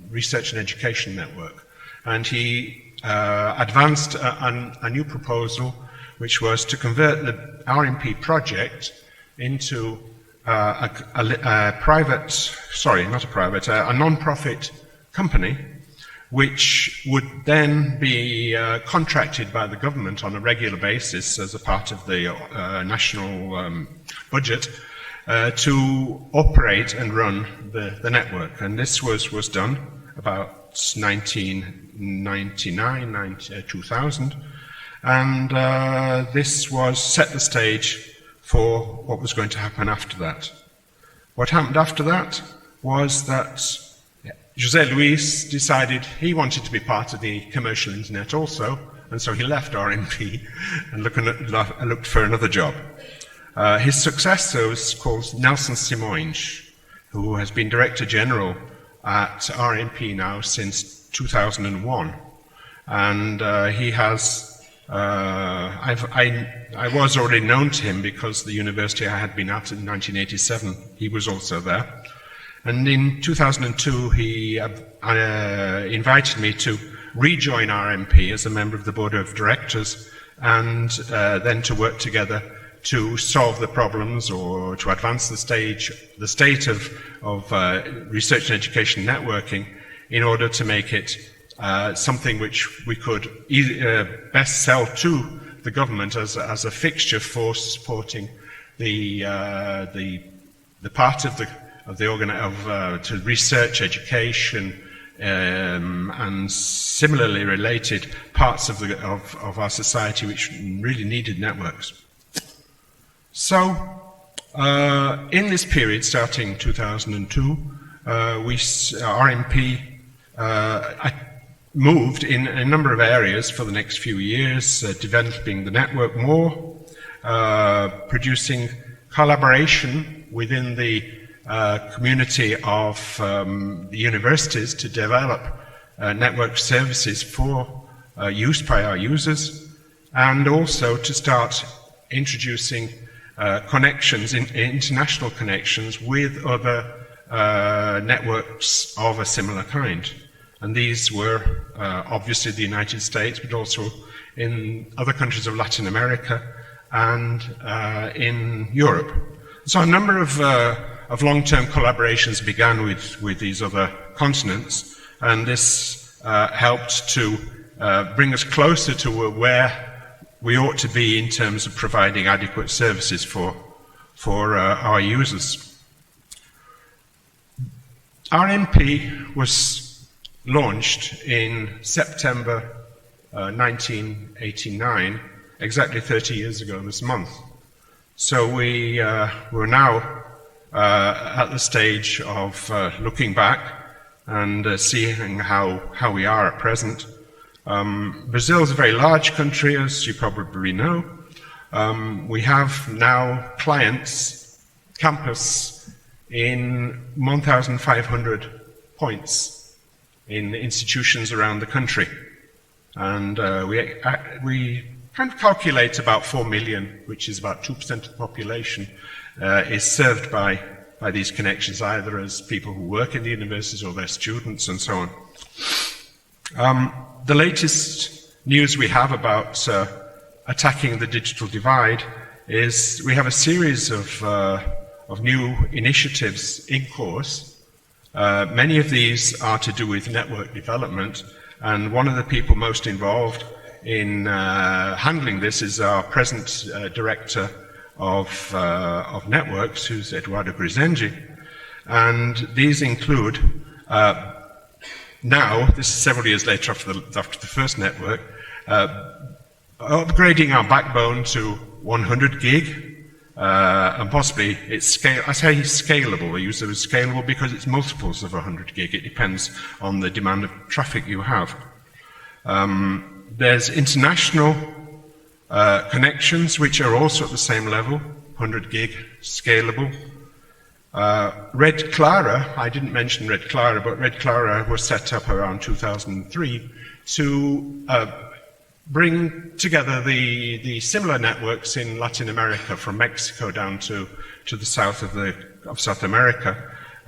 research and education network. And he advanced a new proposal, which was to convert the RMP project into a non-profit company, which would then be contracted by the government on a regular basis as a part of the national budget to operate and run the network. And this was done about 1999, 2000, and this set the stage for what was going to happen after that. What happened after that was that José Luis decided he wanted to be part of the commercial internet also, and so he left RMP and looked for another job. His successor was called Nelson Simões, who has been Director General at RMP now since 2001. And he has, I was already known to him because the university I had been at in 1987, he was also there. And in 2002, he invited me to rejoin RMP as a member of the board of directors, and then to work together to solve the problems or to advance the state of research and education networking in order to make it something which we could best sell to the government as a fixture for supporting the part of to research, education, and similarly related parts of our society which really needed networks. So, in this period, starting 2002, RMP moved in a number of areas for the next few years, developing the network more, producing collaboration within the community of the universities to develop network services for use by our users, and also to start introducing connections, international connections with other networks of a similar kind. And these were obviously the United States, but also in other countries of Latin America and in Europe. So a number of long-term collaborations began with these other continents, and this helped to bring us closer to where we ought to be in terms of providing adequate services for our users. RMP was launched in September 1989, exactly 30 years ago this month. So we're now at the stage of looking back and seeing how we are at present. Brazil is a very large country, as you probably know. We have now clients, campus, in 1,500 points in institutions around the country. And we kind of calculate about 4 million, which is about 2% of the population, is served by these connections, either as people who work in the universities or their students and so on. The latest news we have about attacking the digital divide is we have a series of new initiatives in course. Many of these are to do with network development, and one of the people most involved in handling this is our present director of networks, who's Eduardo Grisengi. And these include, now, this is several years later after the first network, upgrading our backbone to 100 gig, and possibly it's I say scalable. I use the word scalable because it's multiples of 100 gig. It depends on the demand of traffic you have. There's international connections, which are also at the same level, 100 gig, scalable. Red Clara, I didn't mention Red Clara, but Red Clara was set up around 2003 to bring together the similar networks in Latin America, from Mexico down to the south of South America.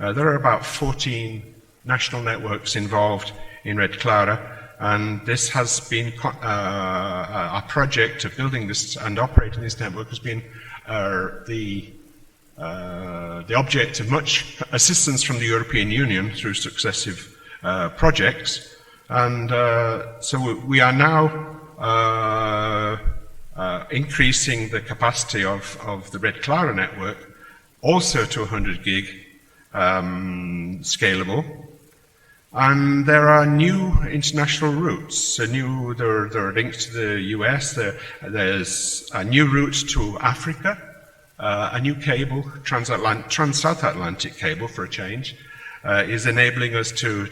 There are about 14 national networks involved in Red Clara, and this has been a project of building this and operating this network has been the object of much assistance from the European Union through successive projects. And so we are now increasing the capacity of the Red Clara network also to 100 gig scalable. And there are new international routes. There are links to the US. There's a new route to Africa, a new cable, Trans-South Atlantic cable for a change, is enabling us to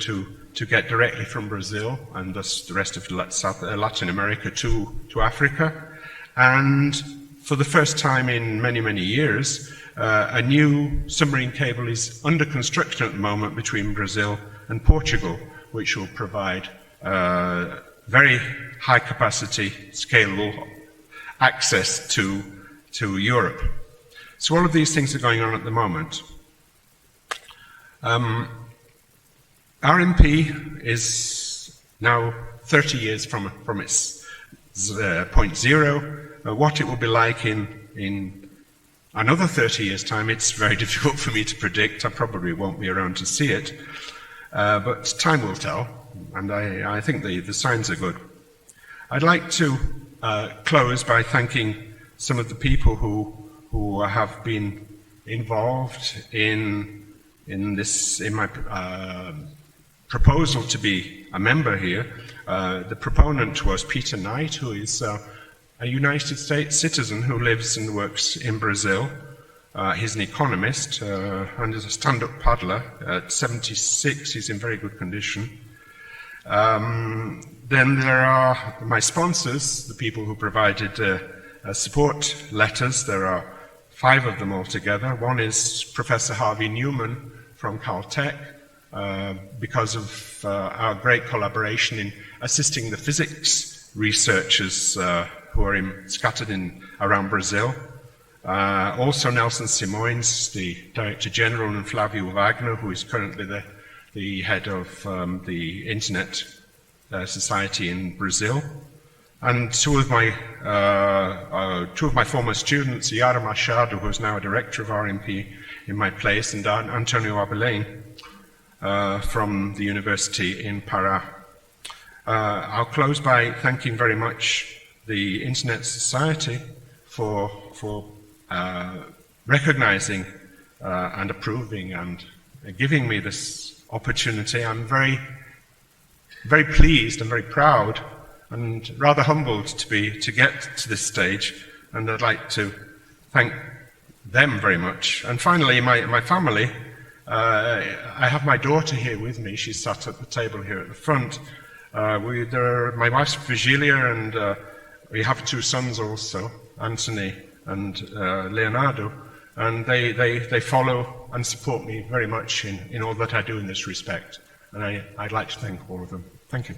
get directly from Brazil and thus the rest of Latin America to Africa. And for the first time in many, many years, a new submarine cable is under construction at the moment between Brazil and Portugal, which will provide very high capacity, scalable access to Europe. So all of these things are going on at the moment. RMP is now 30 years from its point zero. What it will be like in another 30 years' time, it's very difficult for me to predict. I probably won't be around to see it. But time will tell, and I think the signs are good. I'd like to close by thanking some of the people who have been involved in my proposal to be a member here. The proponent was Peter Knight, who is a United States citizen who lives and works in Brazil. He's an economist and is a stand-up paddler. At 76, he's in very good condition. Then there are my sponsors, the people who provided support letters. There are 5 of them altogether. One is Professor Harvey Newman from Caltech, because of our great collaboration in assisting the physics researchers who are scattered around Brazil. Also Nelson Simões, the Director General, and Flavio Wagner, who is currently the head of the Internet Society in Brazil. And two of my former students, Yara Machado, who is now a director of RMP in my place, and Antonio Abelém from the university in Pará. I'll close by thanking very much the Internet Society for recognizing and approving and giving me this opportunity. I'm very, very pleased and very proud and rather humbled to get to this stage, and I'd like to thank them very much. And finally, my family. I have my daughter here with me. She's sat at the table here at the front. My wife's Virgilia, and we have two sons also, Anthony and Leonardo, and they follow and support me very much in all that I do in this respect. And I'd like to thank all of them. Thank you.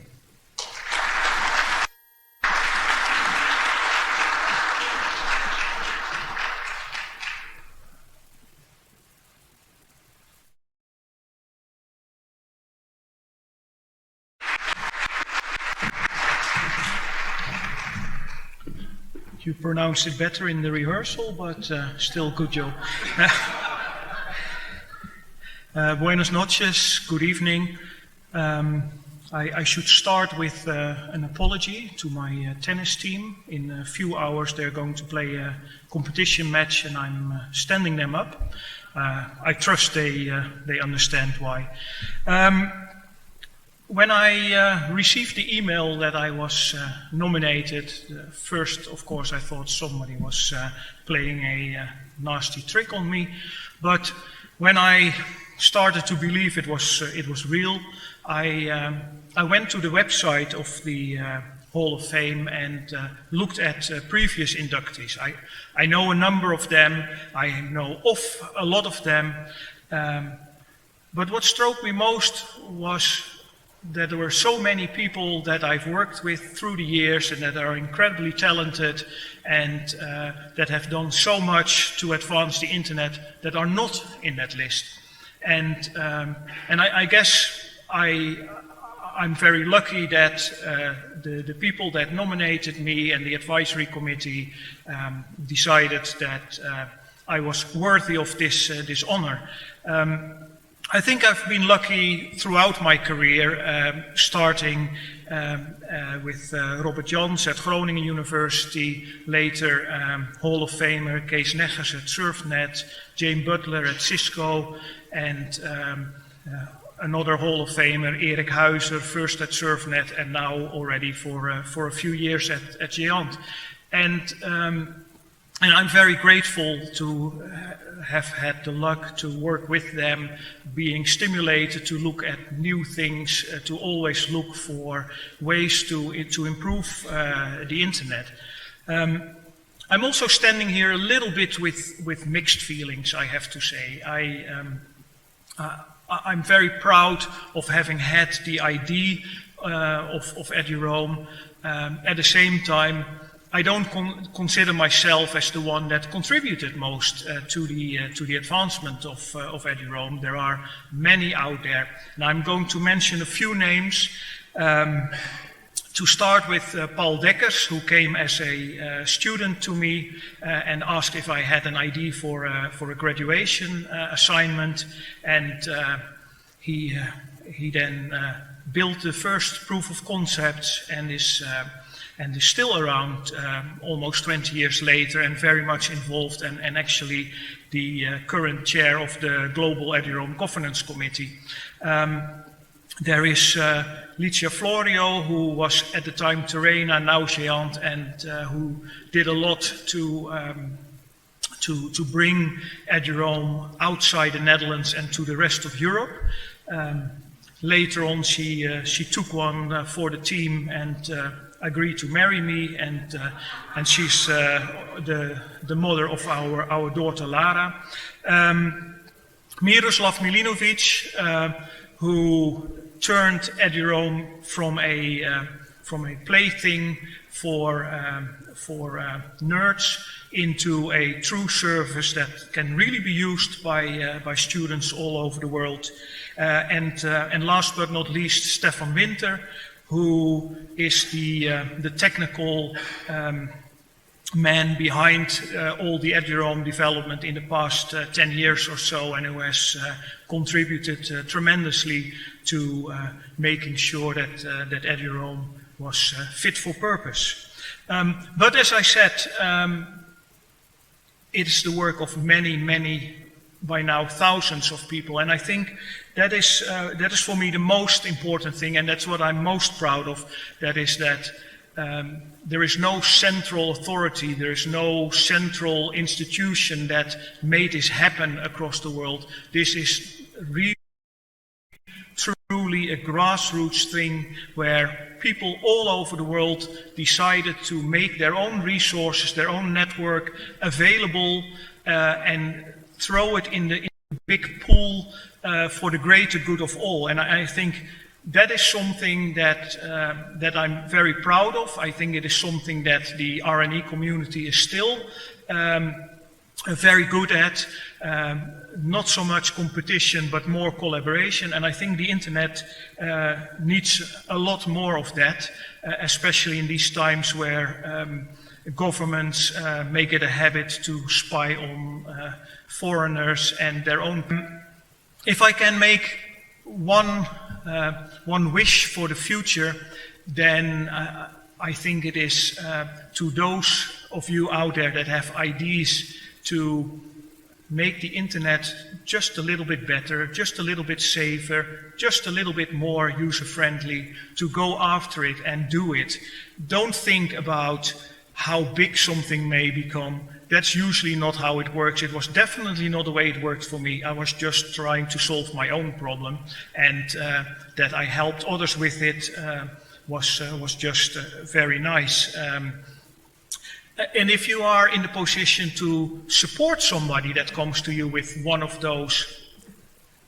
You pronounced it better in the rehearsal, but still good job. Buenas noches, good evening. I should start with an apology to my tennis team. In a few hours they're going to play a competition match and I'm standing them up. I trust they understand why. When I received the email that I was nominated, first, of course, I thought somebody was playing a nasty trick on me. But when I started to believe it was real, I went to the website of the Hall of Fame and looked at previous inductees. I know a number of them. I know of a lot of them. But what struck me most was that there were so many people that I've worked with through the years and that are incredibly talented and that have done so much to advance the internet that are not in that list. And I guess I'm very lucky that the people that nominated me and the advisory committee decided that I was worthy of this honor. I think I've been lucky throughout my career, starting with Robert Jans at Groningen University, later Hall of Famer Kees Neggers at SurfNet, Jane Butler at Cisco, and another Hall of Famer, Erik Huizer, first at SurfNet and now already for a few years at Geant. And I'm very grateful to have had the luck to work with them, being stimulated to look at new things, to always look for ways to improve the internet. I'm also standing here a little bit with mixed feelings, I have to say. I'm very proud of having had the ID of EduRoam. At the same time, I don't consider myself as the one that contributed most to the advancement of EduRoam. There are many out there, and I'm going to mention a few names. To start with Paul Dekkers, who came as a student to me and asked if I had an ID for a graduation assignment, and he then built the first proof of concepts and is still around almost 20 years later and very much involved and actually the current chair of the Global EduRoam Governance Committee. There is Licia Florio, who was at the time Terena, now Geant, and who did a lot to bring EduRoam outside the Netherlands and to the rest of Europe. Later on, she took one for the team and agreed to marry me, and she's the mother of our daughter Lara. Miroslav Milinovic, who turned EduRoam from a plaything for nerds into a true service that can really be used by students all over the world. And last but not least, Stefan Winter, who is the technical man behind all the EduRoam development in the past 10 years or so, and who has contributed tremendously to making sure that that EduRoam was fit for purpose. But as I said, it's the work of many, by now thousands of people, and I think that is for me the most important thing, and that's what I'm most proud of. That is that there is no central authority, there is no central institution that made this happen across the world. This is really truly a grassroots thing where people all over the world decided to make their own resources, their own network available and throw it in the big pool for the greater good of all. And I think that is something that I'm very proud of. I think it is something that the RNE community is still very good at. Not so much competition, but more collaboration. And I think the internet needs a lot more of that, especially in these times where governments make it a habit to spy on foreigners and their own. If I can make one wish for the future, then I think it is to those of you out there that have ideas to make the internet just a little bit better, just a little bit safer, just a little bit more user-friendly, to go after it and do it. Don't think about how big something may become. That's usually not how it works. It was definitely not the way it worked for me. I was just trying to solve my own problem, and that I helped others with it was just very nice. And if you are in the position to support somebody that comes to you with one of those,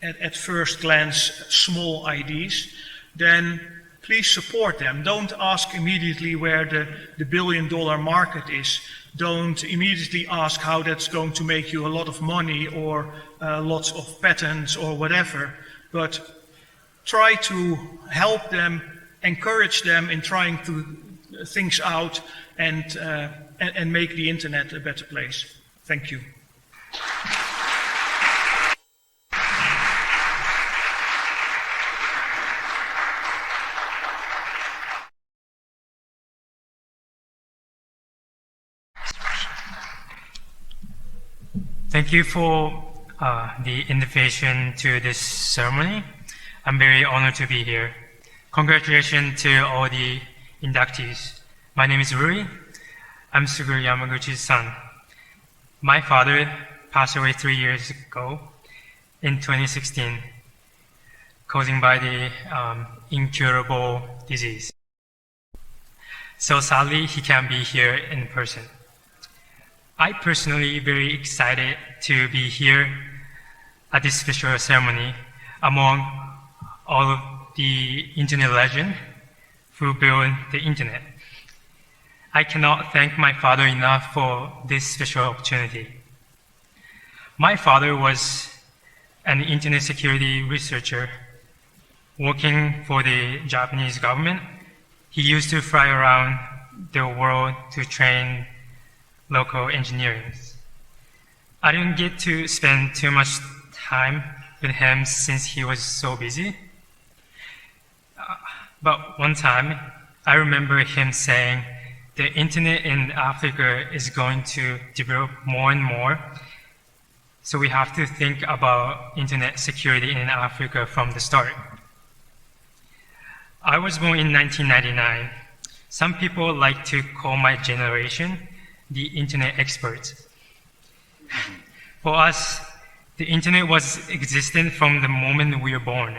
at first glance, small ideas, then please support them. Don't ask immediately where the billion-dollar market is. Don't immediately ask how that's going to make you a lot of money or lots of patents or whatever. But try to help them, encourage them in trying things out, and make the internet a better place. Thank you. Thank you for the invitation to this ceremony. I'm very honored to be here. Congratulations to all the inductees. My name is Rui. I'm Suguru Yamaguchi's son. My father passed away 3 years ago in 2016, caused by the incurable disease. So sadly, he can't be here in person. I personally very excited to be here at this special ceremony among all of the internet legends who built the internet. I cannot thank my father enough for this special opportunity. My father was an internet security researcher working for the Japanese government. He used to fly around the world to train local engineers. I didn't get to spend too much time with him since he was so busy. But one time, I remember him saying, the internet in Africa is going to develop more and more, so we have to think about internet security in Africa from the start. I was born in 1999. Some people like to call my generation the internet experts. For us, the internet was existent from the moment we were born,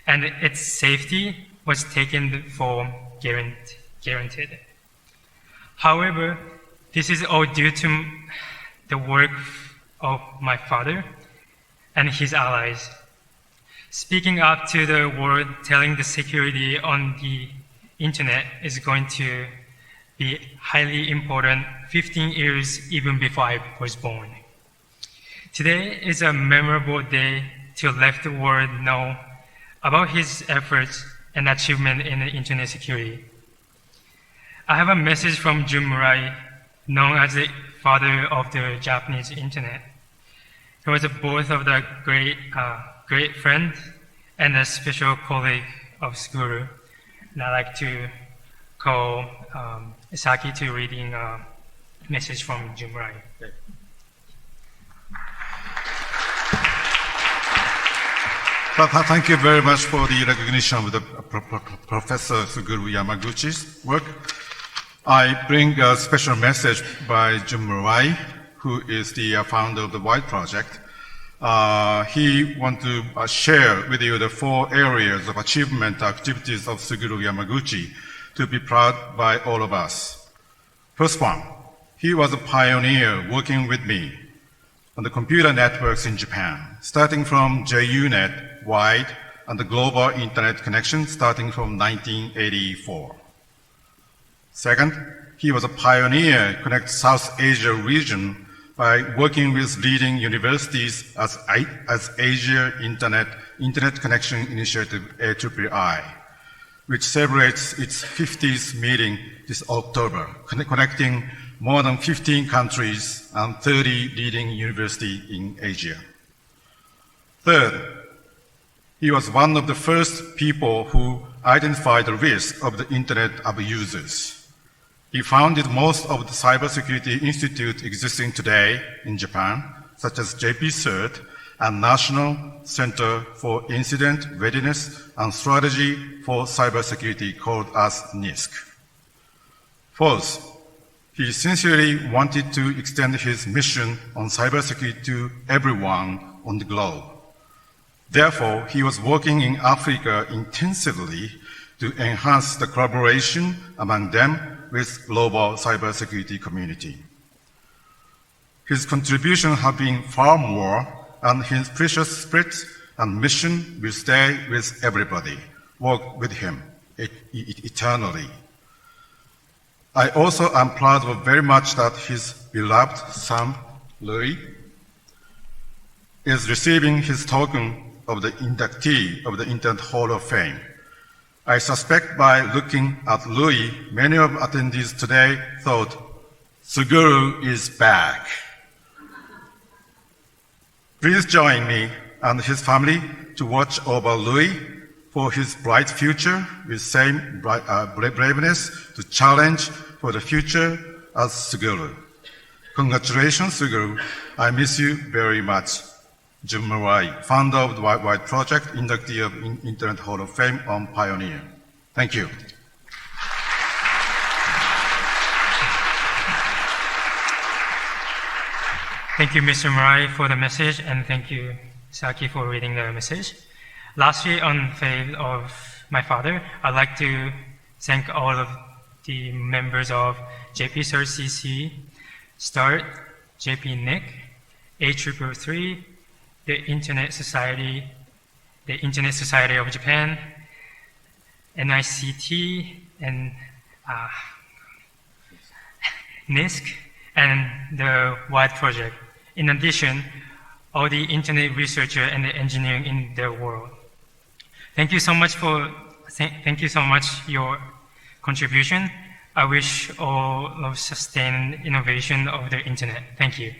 and its safety was taken for guaranteed. However, this is all due to the work of my father and his allies. Speaking up to the world, telling the security on the internet is going to the highly important 15 years even before I was born. Today is a memorable day to let the world know about his efforts and achievement in the internet security. I have a message from Jun Murai, known as the father of the Japanese internet. He was both of the great friend and a special colleague of Suguru. And I'd like to call Esaki to reading a message from Jun Murai. Well, thank you very much for the recognition of the Professor Suguru Yamaguchi's work. I bring a special message by Jun Murai, who is the founder of the White Project. He wants to share with you the 4 areas of achievement activities of Suguru Yamaguchi to be proud by all of us. First one, he was a pioneer working with me on the computer networks in Japan, starting from JUNet wide and the global internet connection starting from 1984. Second, he was a pioneer connect South Asia region by working with leading universities as Asia Internet Connection Initiative AIII, which celebrates its 50th meeting this October, connecting more than 15 countries and 30 leading universities in Asia. Third, he was one of the first people who identified the risk of the internet abusers. He founded most of the cybersecurity institutes existing today in Japan, such as JP CERT and National Center for Incident Readiness and Strategy for Cybersecurity, called as NISC. Fourth, he sincerely wanted to extend his mission on cybersecurity to everyone on the globe. Therefore, he was working in Africa intensively to enhance the collaboration among them with global cybersecurity community. His contribution have been far more, and his precious spirit and mission will stay with everybody, work with him eternally. I also am proud of very much that his beloved son, Louis, is receiving his token of the inductee of the Internet Hall of Fame. I suspect by looking at Louis, many of attendees today thought, Suguru is back. Please join me and his family to watch over Louis for his bright future with same braveness to challenge for the future as Suguru. Congratulations, Suguru. I miss you very much. Jun Murai, founder of the White Project, inductee of Internet Hall of Fame on Pioneer. Thank you. Thank you, Mr. Murai, for the message, and thank you, Saki, for reading the message. Lastly, on behalf of my father, I'd like to thank all of the members of JP CERT CC, START, JP NIC, AIIII, the Internet Society of Japan, NICT, and NISC, and the White Project. In addition, all the internet researchers and the engineering in the world. Thank you so much your contribution. I wish all of sustained innovation of the internet. Thank you.